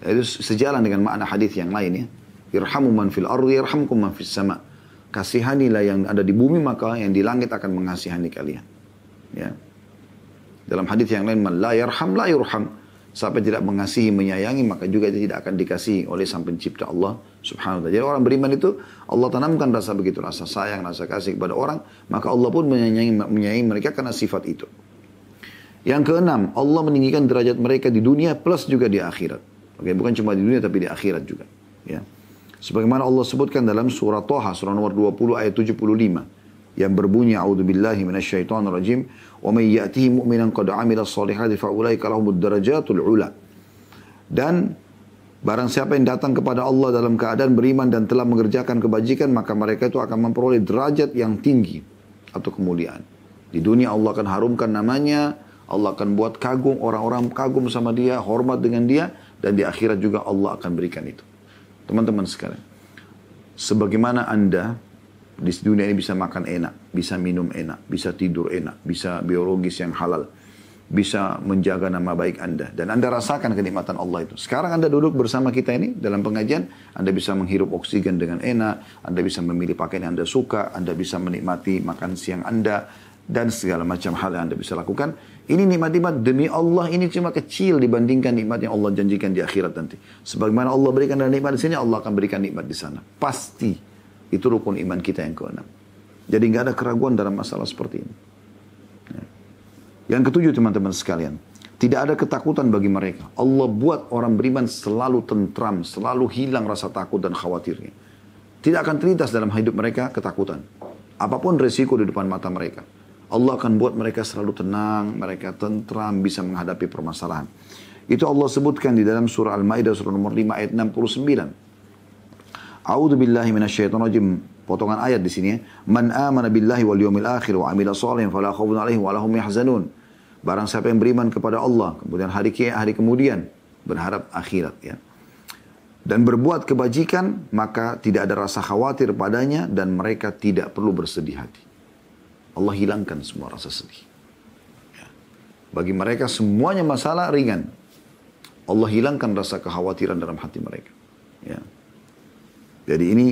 Itu sejalan dengan makna hadis yang lain ya. Irhamu man fil ardi yarhamkum man fis sama. Kasihanilah yang ada di bumi maka yang di langit akan mengasihani kalian. Ya. Dalam hadis yang lain, man la yarham la yurham. Sampai tidak mengasihi, menyayangi, maka juga tidak akan dikasihi oleh Sang Pencipta Allah Subhanahu wa ta'ala. Jadi orang beriman itu, Allah tanamkan rasa begitu, rasa sayang, rasa kasih kepada orang, maka Allah pun menyayangi mereka karena sifat itu. Yang keenam, Allah meninggikan derajat mereka di dunia plus juga di akhirat. Oke, bukan cuma di dunia tapi di akhirat juga. Ya. Sebagaimana Allah sebutkan dalam surah Toha, surah nomor 20 ayat 75. Yang berbunyi, A'udzubillahi minasyaitonirrajim, wa may ya'tihi mu'minan qad 'amila sholihati fa ulaika lahumud darajatul 'ula. Dan barang siapa yang datang kepada Allah dalam keadaan beriman dan telah mengerjakan kebajikan, maka mereka itu akan memperoleh derajat yang tinggi atau kemuliaan. Di dunia Allah akan harumkan namanya, Allah akan buat kagum, orang-orang kagum sama dia, hormat dengan dia, dan di akhirat juga Allah akan berikan itu. Teman-teman sekalian, sebagaimana Anda di dunia ini bisa makan enak, bisa minum enak, bisa tidur enak, bisa biologis yang halal, bisa menjaga nama baik Anda. Dan Anda rasakan kenikmatan Allah itu. Sekarang Anda duduk bersama kita ini dalam pengajian, Anda bisa menghirup oksigen dengan enak, Anda bisa memilih pakaian yang Anda suka, Anda bisa menikmati makan siang Anda, dan segala macam hal yang Anda bisa lakukan. Ini nikmat-nikmat demi Allah, ini cuma kecil dibandingkan nikmat yang Allah janjikan di akhirat nanti. Sebagaimana Allah berikan nikmat di sini, Allah akan berikan nikmat di sana. Pasti. Itu rukun iman kita yang keenam. Jadi nggak ada keraguan dalam masalah seperti ini. Ya. Yang ketujuh teman-teman sekalian. Tidak ada ketakutan bagi mereka. Allah buat orang beriman selalu tentram. Selalu hilang rasa takut dan khawatirnya. Tidak akan terlintas dalam hidup mereka ketakutan. Apapun resiko di depan mata mereka. Allah akan buat mereka selalu tenang. Mereka tentram bisa menghadapi permasalahan. Itu Allah sebutkan di dalam surah Al-Ma'idah surah nomor 5 ayat 69. A'udzu billahi minasyaitonir rajim. Potongan ayat di sini ya. Man amana billahi wal yawmil akhir wa amila shalihan fala khaufun 'alaihim wa lahum yahzanun. Barang siapa yang beriman kepada Allah, kemudian hari kemudian berharap akhirat ya. Dan berbuat kebajikan, maka tidak ada rasa khawatir padanya dan mereka tidak perlu bersedih hati. Allah hilangkan semua rasa sedih. Ya. Bagi mereka semuanya masalah ringan. Allah hilangkan rasa kekhawatiran dalam hati mereka. Ya. Jadi ini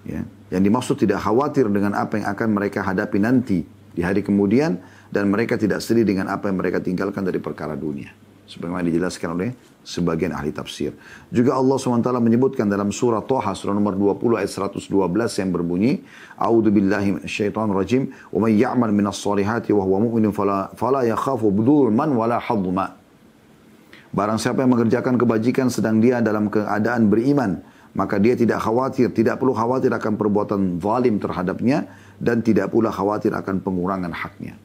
ya, yang dimaksud tidak khawatir dengan apa yang akan mereka hadapi nanti di hari kemudian dan mereka tidak sedih dengan apa yang mereka tinggalkan dari perkara dunia. sebagaimana dijelaskan oleh sebagian ahli tafsir. Juga Allah SWT menyebutkan dalam surah Toha, surah nomor 20 ayat 112 yang berbunyi, A'udzu billahi minasyaitonir rajim, wa may ya'mal minas solihati wa huwa mu'minun fala yakhafu dzulman wala hadma. Barang siapa yang mengerjakan kebajikan sedang dia dalam keadaan beriman, maka dia tidak perlu khawatir akan perbuatan zalim terhadapnya, dan tidak pula khawatir akan pengurangan haknya.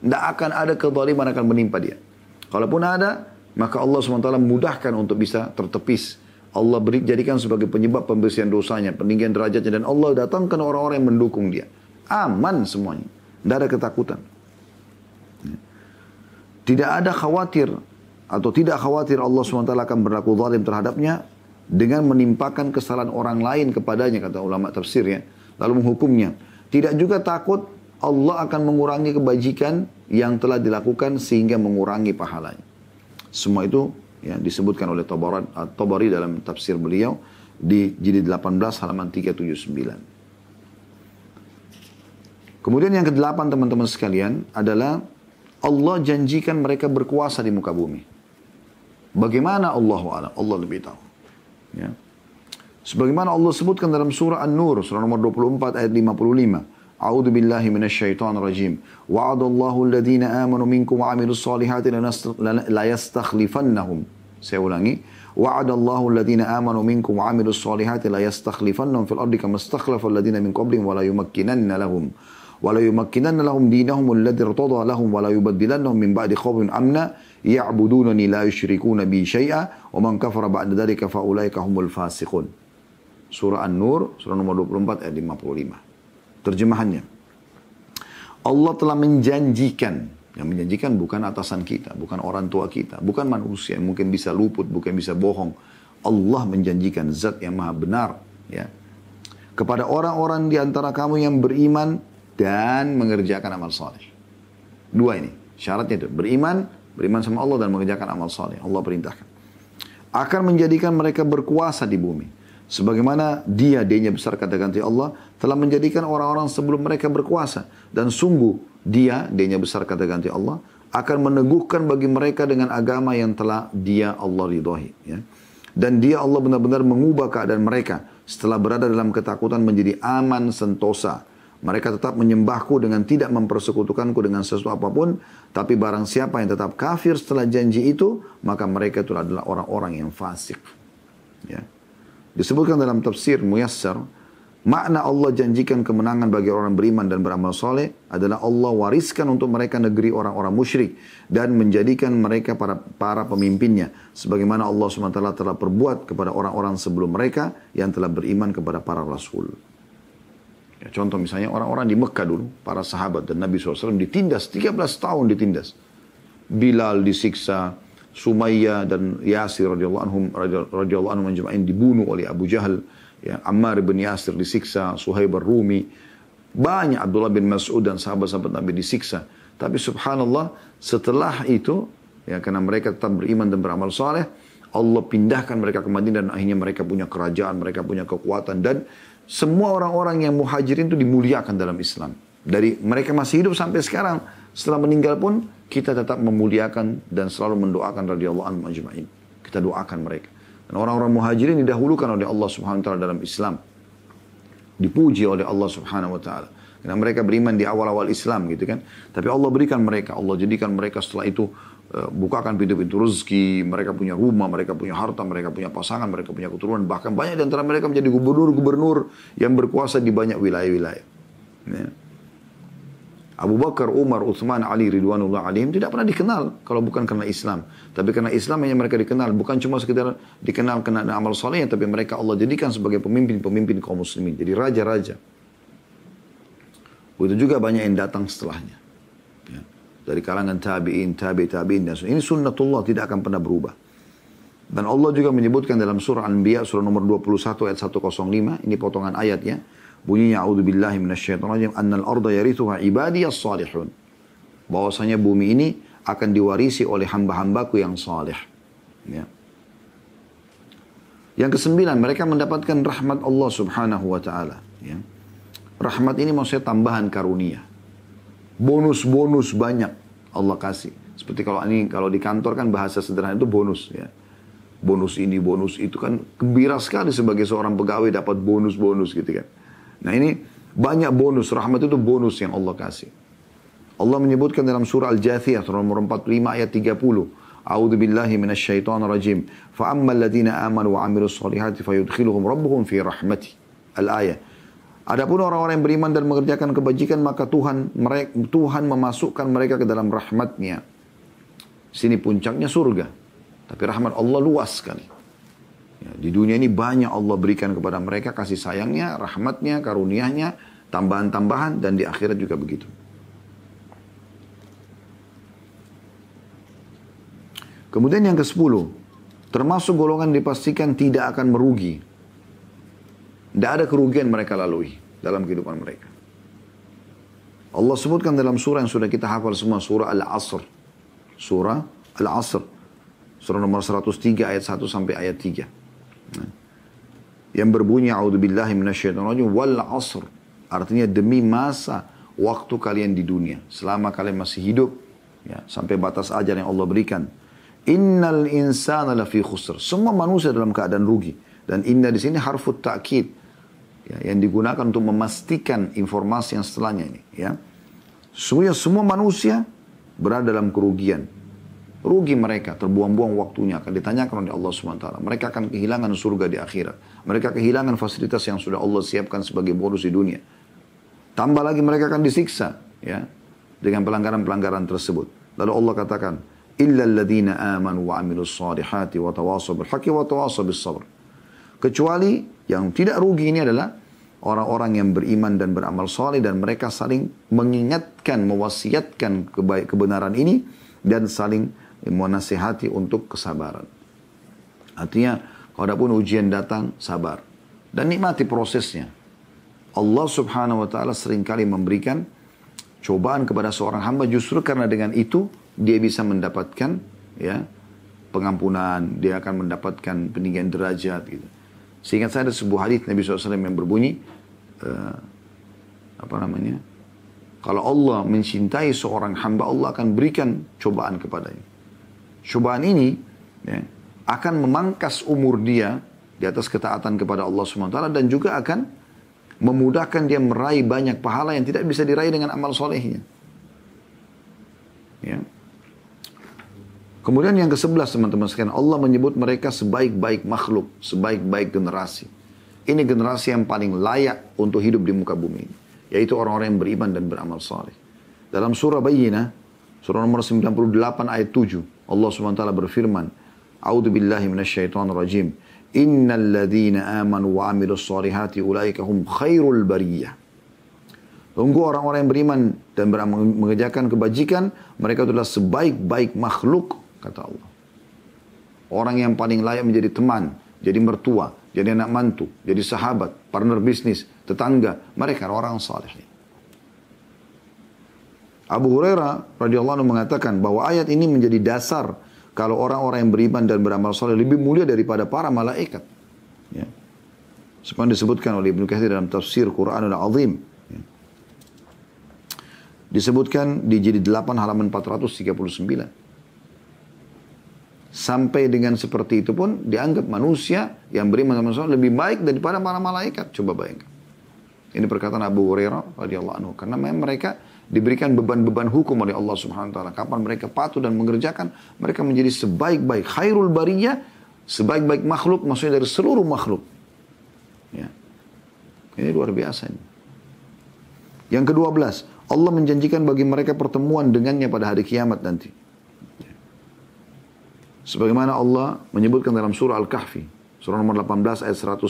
Tidak akan ada kezaliman akan menimpa dia. Kalaupun ada, maka Allah SWT mudahkan untuk bisa tertepis. Allah jadikan sebagai penyebab pembersihan dosanya, peninggian derajatnya, dan Allah datangkan orang-orang yang mendukung dia. Aman semuanya. Tidak ada ketakutan. Tidak ada khawatir, atau tidak khawatir Allah SWT akan berlaku zalim terhadapnya dengan menimpakan kesalahan orang lain kepadanya, kata ulama tafsir ya, lalu menghukumnya. Tidak juga takut Allah akan mengurangi kebajikan yang telah dilakukan sehingga mengurangi pahalanya. Semua itu ya, disebutkan oleh Tabari dalam tafsir beliau di jilid 18 halaman 379. Kemudian yang ke-8 teman-teman sekalian adalah Allah janjikan mereka berkuasa di muka bumi. Bagaimana Allah lebih tahu. Ya. Sebagaimana Allah sebutkan dalam surah An-Nur, surah nomor 24 ayat 55. A'udzu billahi minasyaitonir rajim. Wa'adallahu alladhina amanu minkum wa 'amilus solihati la yastakhlifannahum. Saya ulangi. Wa'adallahu alladhina amanu minkum wa 'amilus solihati la yastakhlifannahum fil ardi kama istakhlafa alladhina min qablihim wa la yumakkinanna lahum dinahum alladhi irtada lahum wa la yubaddilannahum min ba'di khawfihim amna ya'budunani la yushrikuna bi syai'a wa man kafara ba'da dhalika fa ulaika humul fasiqun. Surah An-Nur, surah nomor 24 ayat 55. Terjemahannya, Allah telah menjanjikan. Yang menjanjikan bukan atasan kita, bukan orang tua kita, bukan manusia yang mungkin bisa luput, bukan bisa bohong. Allah menjanjikan, zat yang maha benar, ya, kepada orang-orang di antara kamu yang beriman dan mengerjakan amal saleh. Dua ini syaratnya itu, beriman sama Allah dan mengerjakan amal saleh. Allah perintahkan akan menjadikan mereka berkuasa di bumi. Sebagaimana dia-nya besar kata ganti Allah telah menjadikan orang-orang sebelum mereka berkuasa. Dan sungguh dia-nya besar kata ganti Allah akan meneguhkan bagi mereka dengan agama yang telah dia Allah ridhoi. Ya. Dan dia Allah benar-benar mengubah keadaan mereka setelah berada dalam ketakutan menjadi aman sentosa. Mereka tetap menyembahku dengan tidak mempersekutukanku dengan sesuatu apapun. Tapi barang siapa yang tetap kafir setelah janji itu, maka mereka itu adalah orang-orang yang fasik. Ya. Disebutkan dalam tafsir Muyassar, makna Allah janjikan kemenangan bagi orang beriman dan beramal soleh adalah Allah wariskan untuk mereka negeri orang-orang musyrik dan menjadikan mereka para pemimpinnya. Sebagaimana Allah SWT telah perbuat kepada orang-orang sebelum mereka yang telah beriman kepada para rasul. Ya, contoh misalnya orang-orang di Mekah dulu, para sahabat dan Nabi SAW ditindas, 13 tahun ditindas. Bilal disiksa, Sumayyah dan Yasir radhiyallahu anhum majma'in dibunuh oleh Abu Jahal, ya, Ammar bin Yasir disiksa, Suhaib ar-Rumi, banyak Abdullah bin Mas'ud dan sahabat-sahabat Nabi disiksa. Tapi subhanallah setelah itu, ya, karena mereka tetap beriman dan beramal saleh, Allah pindahkan mereka ke Madinah dan akhirnya mereka punya kerajaan, mereka punya kekuatan, dan semua orang-orang yang muhajirin itu dimuliakan dalam Islam. Dari mereka masih hidup sampai sekarang, setelah meninggal pun kita tetap memuliakan dan selalu mendoakan radhiyallahu anhum ajma'in. Kita doakan mereka. Dan orang-orang muhajirin didahulukan oleh Allah Subhanahu wa taala dalam Islam. Dipuji oleh Allah Subhanahu wa taala. Karena mereka beriman di awal-awal Islam gitu kan. Tapi Allah berikan mereka, Allah jadikan mereka setelah itu bukakan pintu-pintu rezeki, mereka punya rumah, mereka punya harta, mereka punya pasangan, mereka punya keturunan, bahkan banyak di antara mereka menjadi gubernur-gubernur yang berkuasa di banyak wilayah-wilayah. Ya. Abu Bakar, Umar, Uthman, Ali, Ridwanullah alaihim tidak pernah dikenal kalau bukan karena Islam. Tapi karena Islam hanya mereka dikenal. Bukan cuma sekedar dikenal karena amal solehnya, tapi mereka Allah jadikan sebagai pemimpin-pemimpin kaum muslimin. Jadi raja-raja. Begitu juga banyak yang datang setelahnya. Ya. Dari kalangan tabi'in, tabi'in. Ini sunnatullah, tidak akan pernah berubah. Dan Allah juga menyebutkan dalam surah Anbiya, surah nomor 21 ayat 105. Ini potongan ayatnya. Bunyinya a'udzubillahi minasyaitonir rajim annal arda yarithuha ibadiyas salihun. Bahwasanya bumi ini akan diwarisi oleh hamba-hambaku yang saleh. Ya. Yang kesembilan, mereka mendapatkan rahmat Allah Subhanahu wa taala, ya. Rahmat ini maksudnya tambahan karunia. Bonus-bonus banyak Allah kasih. Seperti kalau di kantor kan bahasa sederhana itu bonus ya. Bonus ini, bonus itu kan gembira sekali sebagai seorang pegawai dapat bonus-bonus gitu kan. Nah ini banyak bonus, rahmat itu bonus yang Allah kasih. Allah menyebutkan dalam surah Al-Jathiyah surah nomor 45 ayat 30. A'udzu billahi minasyaitonir rajim. Fa ammal ladzina amanu wa 'amilus shalihati fayudkhiluhum rabbuhum fi rahmati. Al-ayah. Adapun orang-orang yang beriman dan mengerjakan kebajikan maka Tuhan memasukkan mereka ke dalam rahmat-Nya. Sini puncaknya surga. Tapi rahmat Allah luas sekali. Ya, di dunia ini banyak Allah berikan kepada mereka kasih sayangnya, rahmatnya, karunia-Nya, tambahan-tambahan dan di akhirat juga begitu. Kemudian yang ke-10, termasuk golongan dipastikan tidak akan merugi. Tidak ada kerugian mereka lalui dalam kehidupan mereka. Allah sebutkan dalam surah yang sudah kita hafal semua, surah Al-Asr. Surah Al-Asr. Surah nomor 103 ayat 1 sampai ayat 3. Nah. Yang berbunyi, A'udzubillahi minasyaitonirrajim, wal 'asr. Artinya demi masa waktu kalian di dunia. Selama kalian masih hidup, ya, sampai batas ajar yang Allah berikan. Innal insana lafi khusr. Semua manusia dalam keadaan rugi. Dan inna di sini harfut ta'kid. Ya, yang digunakan untuk memastikan informasi yang setelahnya ini. Ya. Semua manusia berada dalam kerugian. Rugi mereka, terbuang-buang waktunya. Akan ditanyakan oleh Allah SWT. Mereka akan kehilangan surga di akhirat. Mereka kehilangan fasilitas yang sudah Allah siapkan sebagai bonus di dunia. Tambah lagi mereka akan disiksa. Ya, dengan pelanggaran-pelanggaran tersebut. Lalu Allah katakan, illa alladhina amanu wa amilus salihati wa tawasaw bil haqqi wa tawasaw bis sabr. Kecuali yang tidak rugi ini adalah orang-orang yang beriman dan beramal saleh dan mereka saling mengingatkan, mewasiatkan kebenaran ini dan saling menasihati untuk kesabaran. Artinya, kalau ada pun ujian datang, sabar dan nikmati prosesnya. Allah Subhanahu wa taala seringkali memberikan cobaan kepada seorang hamba justru karena dengan itu dia bisa mendapatkan ya pengampunan, dia akan mendapatkan peninggian derajat gitu. Seingat saya ada sebuah hadis Nabi SAW yang berbunyi, kalau Allah mencintai seorang hamba, Allah akan berikan cobaan kepadanya. Cobaan ini ya, akan memangkas umur dia di atas ketaatan kepada Allah SWT dan juga akan memudahkan dia meraih banyak pahala yang tidak bisa diraih dengan amal solehnya. Ya. Kemudian yang ke-11 teman-teman sekalian, Allah menyebut mereka sebaik-baik makhluk, sebaik-baik generasi. Ini generasi yang paling layak untuk hidup di muka bumi ini, yaitu orang-orang yang beriman dan beramal saleh. Dalam surah Bayyinah, surah nomor 98 ayat 7, Allah SWT berfirman, A'udzu billahi minasyaitonir rajim. Innal ladzina amanu wa 'amilus shalihati ulaika hum khairul bariyah. Tunggu orang-orang yang beriman dan mengerjakan kebajikan, mereka adalah sebaik-baik makhluk, kata Allah. Orang yang paling layak menjadi teman, jadi mertua, jadi anak mantu, jadi sahabat, partner bisnis, tetangga, mereka orang saleh. Abu Hurairah radhiyallahu anhu mengatakan bahwa ayat ini menjadi dasar kalau orang-orang yang beriman dan beramal saleh lebih mulia daripada para malaikat. Ya. Seperti disebutkan oleh Ibnu Katsir dalam tafsir Quranul Azim. Ya. Disebutkan di jilid 8 halaman 439. Sampai dengan seperti itu pun dianggap manusia yang beriman dan beramal lebih baik daripada para malaikat. Coba bayangkan. Ini perkataan Abu Hurairah radhiyallahu anhu. Karena memang mereka diberikan beban-beban hukum oleh Allah Subhanahu wa taala. Kapan mereka patuh dan mengerjakan, mereka menjadi sebaik-baik khairul bariyah, sebaik-baik makhluk, maksudnya dari seluruh makhluk. Ya. Ini luar biasa ini. Yang ke-12, Allah menjanjikan bagi mereka pertemuan dengannya pada hari kiamat nanti. Sebagaimana Allah menyebutkan dalam surah Al-Kahfi, surah nomor 18 ayat 110.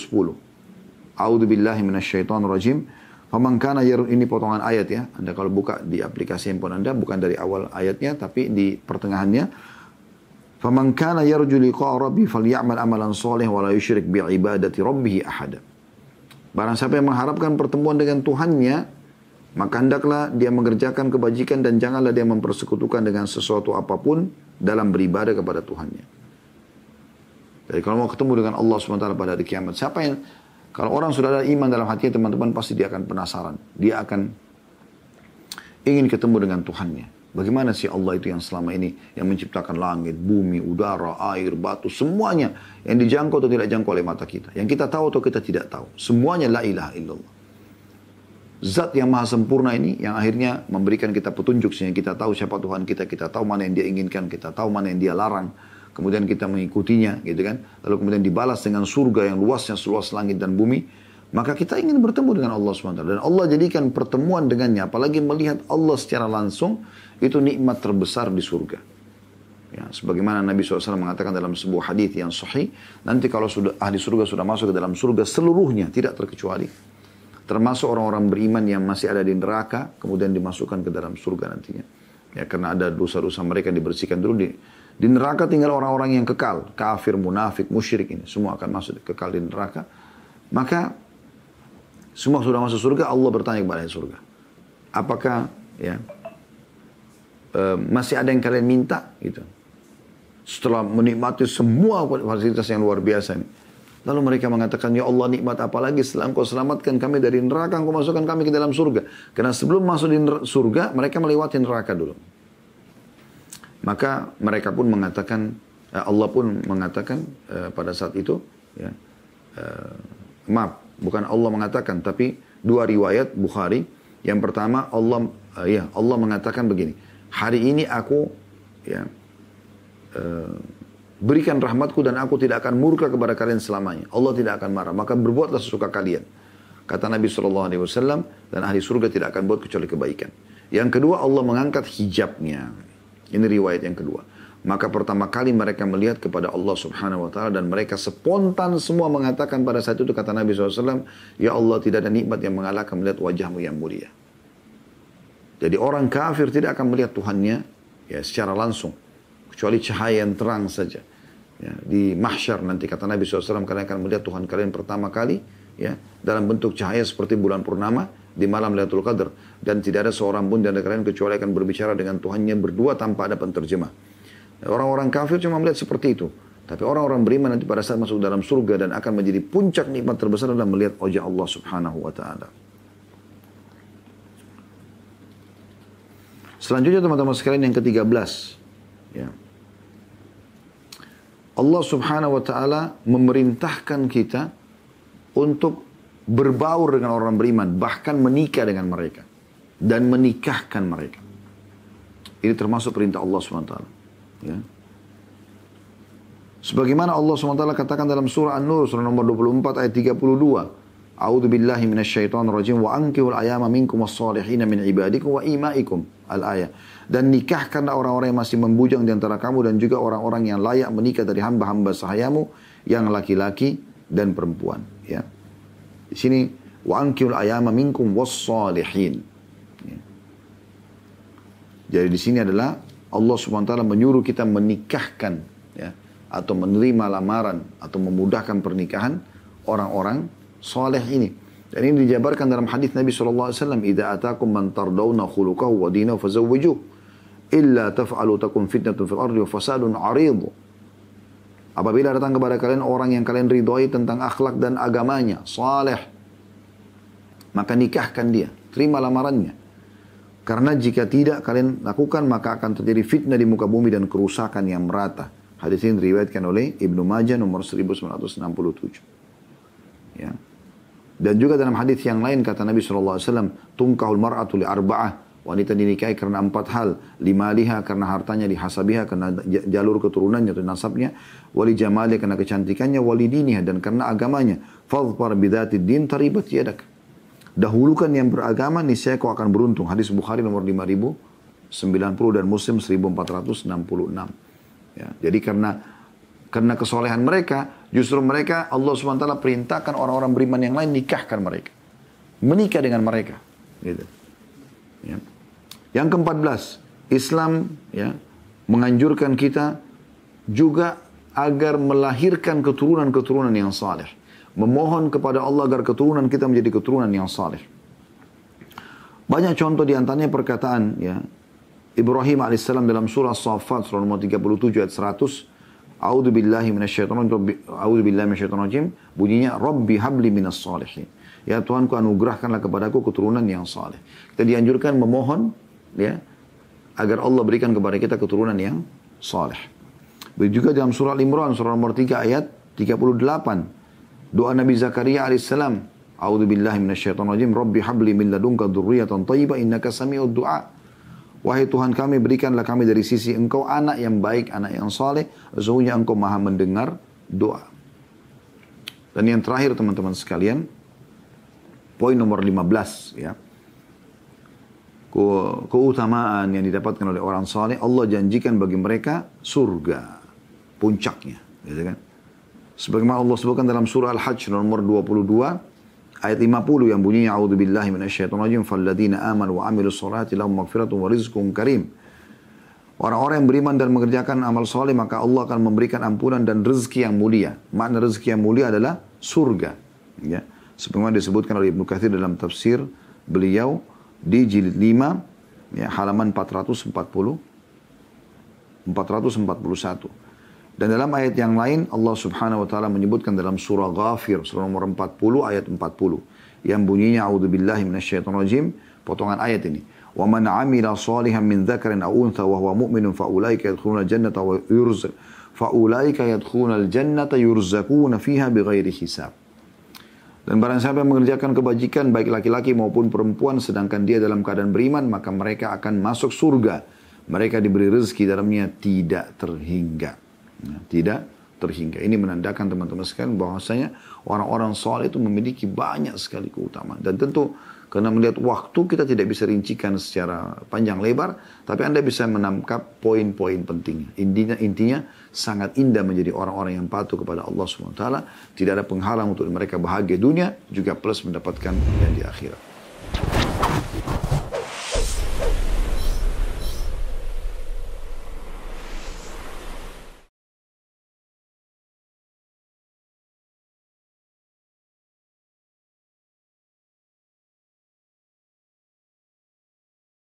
A'udzu billahi minasyaitonir rajim. Faman kana ini potongan ayat ya. Anda kalau buka di aplikasi handphone Anda bukan dari awal ayatnya tapi di pertengahannya. Faman kana yarju liqa'a rabbi falyamal amalan shalih wa la yusyrik bi ibadati rabbih ahada. Barang siapa yang mengharapkan pertemuan dengan Tuhannya, maka hendaklah dia mengerjakan kebajikan dan janganlah dia mempersekutukan dengan sesuatu apapun dalam beribadah kepada Tuhannya. Jadi kalau mau ketemu dengan Allah SWT pada hari kiamat, siapa yang, kalau orang sudah ada iman dalam hatinya teman-teman, pasti dia akan penasaran. Dia akan ingin ketemu dengan Tuhannya. Bagaimana sih Allah itu yang selama ini yang menciptakan langit, bumi, udara, air, batu, semuanya yang dijangkau atau tidak jangkau oleh mata kita. Yang kita tahu atau kita tidak tahu. Semuanya la ilaha illallah. Zat yang maha sempurna ini yang akhirnya memberikan kita petunjuk sehingga kita tahu siapa Tuhan kita, kita tahu mana yang dia inginkan, kita tahu mana yang dia larang. Kemudian kita mengikutinya gitu kan. Lalu kemudian dibalas dengan surga yang luasnya seluas langit dan bumi. Maka kita ingin bertemu dengan Allah SWT. Dan Allah jadikan pertemuan dengannya. Apalagi melihat Allah secara langsung. Itu nikmat terbesar di surga. Ya, sebagaimana Nabi SAW mengatakan dalam sebuah hadis yang sahih. Nanti kalau sudah ahli surga sudah masuk ke dalam surga seluruhnya. Tidak terkecuali. Termasuk orang-orang beriman yang masih ada di neraka. Kemudian dimasukkan ke dalam surga nantinya. Ya, karena ada dosa-dosa mereka dibersihkan dulu. Di neraka tinggal orang-orang yang kekal. Kafir, munafik, musyrik ini. Semua akan masuk kekal di neraka. Maka semua sudah masuk surga, Allah bertanya kepada surga. Apakah ya masih ada yang kalian minta? Gitu. Setelah menikmati semua fasilitas yang luar biasa ini. Lalu mereka mengatakan, ya Allah nikmat apa lagi setelah engkau selamatkan kami dari neraka, engkau masukkan kami ke dalam surga. Karena sebelum masuk di surga, mereka melewati neraka dulu. Maka mereka pun mengatakan, Allah pun mengatakan pada saat itu, ya, maaf, bukan Allah mengatakan, tapi dua riwayat Bukhari. Yang pertama Allah mengatakan begini, hari ini aku berikan rahmatku dan aku tidak akan murka kepada kalian selamanya. Allah tidak akan marah, maka berbuatlah sesuka kalian. Kata Nabi SAW, dan ahli surga tidak akan buat kecuali kebaikan. Yang kedua, Allah mengangkat hijabnya. Ini riwayat yang kedua. Maka pertama kali mereka melihat kepada Allah Subhanahu wa ta'ala dan mereka spontan semua mengatakan pada saat itu kata Nabi SAW, ya Allah tidak ada nikmat yang mengalahkan melihat wajahmu yang mulia. Jadi orang kafir tidak akan melihat Tuhannya ya secara langsung. Kecuali cahaya yang terang saja. Ya, di mahsyar nanti kata Nabi SAW kalian akan melihat Tuhan kalian pertama kali ya dalam bentuk cahaya seperti bulan purnama di malam Lailatul Qadar. Dan tidak ada seorang pun dari kalian kecuali akan berbicara dengan Tuhannya berdua tanpa ada penterjemah. Orang-orang kafir cuma melihat seperti itu. Tapi orang-orang beriman nanti pada saat masuk dalam surga dan akan menjadi puncak nikmat terbesar adalah melihat wajah Allah Subhanahu wa ta'ala. Selanjutnya teman-teman sekalian yang ke-13. Ya. Allah Subhanahu wa ta'ala memerintahkan kita untuk berbaur dengan orang beriman. Bahkan menikah dengan mereka. Dan menikahkan mereka. Ini termasuk perintah Allah Subhanahu wa ta'ala. Ya. Sebagaimana Allah SWT katakan dalam surah An-Nur surah nomor 24 ayat 32. A'udzu billahi minasyaitonir rajim wa ankihul ayama minkum was-salihin min ibadikum wa imaikum al-ayah. Dan nikahkanlah orang-orang yang masih membujang di antara kamu dan juga orang-orang yang layak menikah dari hamba-hamba sahayamu yang laki-laki dan perempuan, ya. Di sini wa ankihul ayama minkum was-salihin. Ya. Jadi di sini adalah Allah SWT menyuruh kita menikahkan ya, atau menerima lamaran atau memudahkan pernikahan orang-orang soleh ini. Dan ini dijabarkan dalam hadis Nabi SAW. Idza atakum man tardawna khuluquhu wa dinahu fazawwijuh. Illa taf'alu takun fitnatun fil ardi wa fasadun 'arid. Apabila datang kepada kalian orang yang kalian ridhoi tentang akhlak dan agamanya, saleh, maka nikahkan dia, terima lamarannya. Karena jika tidak kalian lakukan, maka akan terjadi fitnah di muka bumi dan kerusakan yang merata. Hadis ini diriwayatkan oleh Ibnu Majah nomor 1967. Ya. Dan juga dalam hadis yang lain kata Nabi SAW, tungkahul mar'atu li arba'ah. Wanita dinikahi karena 4 hal. Limaliha karena hartanya, lihasabiha karena jalur keturunannya atau nasabnya. Wali jamaliha karena kecantikannya, wali diniha dan karena agamanya. Fadhfar bidhatid din taribat yadak. Dahulukan yang beragama, niscaya kau akan beruntung. Hadis Bukhari nomor 5090 dan Muslim 1466. Ya, jadi karena kesolehan mereka, justru mereka Allah SWT perintahkan orang-orang beriman yang lain nikahkan mereka. Menikah dengan mereka. Gitu. Ya. Yang ke-14, Islam ya, menganjurkan kita juga agar melahirkan keturunan-keturunan yang saleh. Memohon kepada Allah agar keturunan kita menjadi keturunan yang saleh. Banyak contoh diantaranya perkataan ya, Ibrahim alaihissalam dalam surah As-Saffat surah nomor 37 ayat 100. A'udzu billahi minasyaitonir rajim. Bunyinya Rabbi habli minas salihin. Ya Tuhanku anugerahkanlah kepadaku keturunan yang saleh. Kita dianjurkan memohon ya agar Allah berikan kepada kita keturunan yang saleh. Begitu juga dalam surah Al-Imran, surah nomor 3 ayat 38. Doa Nabi Zakaria alaihissalam. A'udzu billahi minasyaitonir rajim. Rabbi habli min ladunka dzurriyyatan thayyibah innaka sami'ud du'a. Wahai Tuhan kami, berikanlah kami dari sisi Engkau anak yang baik, anak yang saleh. Sesungguhnya Engkau Maha mendengar doa. Dan yang terakhir teman-teman sekalian, poin nomor 15 ya. Keutamaan yang didapatkan oleh orang saleh, Allah janjikan bagi mereka surga. Puncaknya, gitu kan? Sebagaimana Allah sebutkan dalam surah Al-Hajj nomor 22 ayat 50 yang bunyinya a'udzubillahi minasyaitonirrajim falladzina amanu wa 'amilus sholati lahum maghfiratun wa rizqun karim. Orang-orang yang beriman dan mengerjakan amal soleh maka Allah akan memberikan ampunan dan rezeki yang mulia. Makna rezeki yang mulia adalah surga. Ya. Sebagaimana disebutkan oleh Ibnu Katsir dalam tafsir beliau di jilid 5 ya, halaman 441. Dan dalam ayat yang lain Allah subhanahu wa ta'ala menyebutkan dalam surah Ghafir, surah nomor 40 ayat 40. Yang bunyinya a'udzubillahi minasyaitonirrajim, potongan ayat ini. Wa man 'amila shalihan min dzakarin aw untha wa huwa mu'minun fa ulaika yadkhuluna al-jannata wa yurzaquna fiha bighairi hisab. Dan barang siapa yang mengerjakan kebajikan baik laki-laki maupun perempuan sedangkan dia dalam keadaan beriman maka mereka akan masuk surga. Mereka diberi rezeki dalamnya tidak terhingga. Tidak terhingga. Ini menandakan teman-teman sekalian bahwasanya orang-orang saleh itu memiliki banyak sekali keutamaan. Dan tentu karena melihat waktu kita tidak bisa rincikan secara panjang lebar, tapi Anda bisa menangkap poin-poin pentingnya. Intinya sangat indah menjadi orang-orang yang patuh kepada Allah SWT. Tidak ada penghalang untuk mereka bahagia dunia, juga plus mendapatkan yang di akhirat.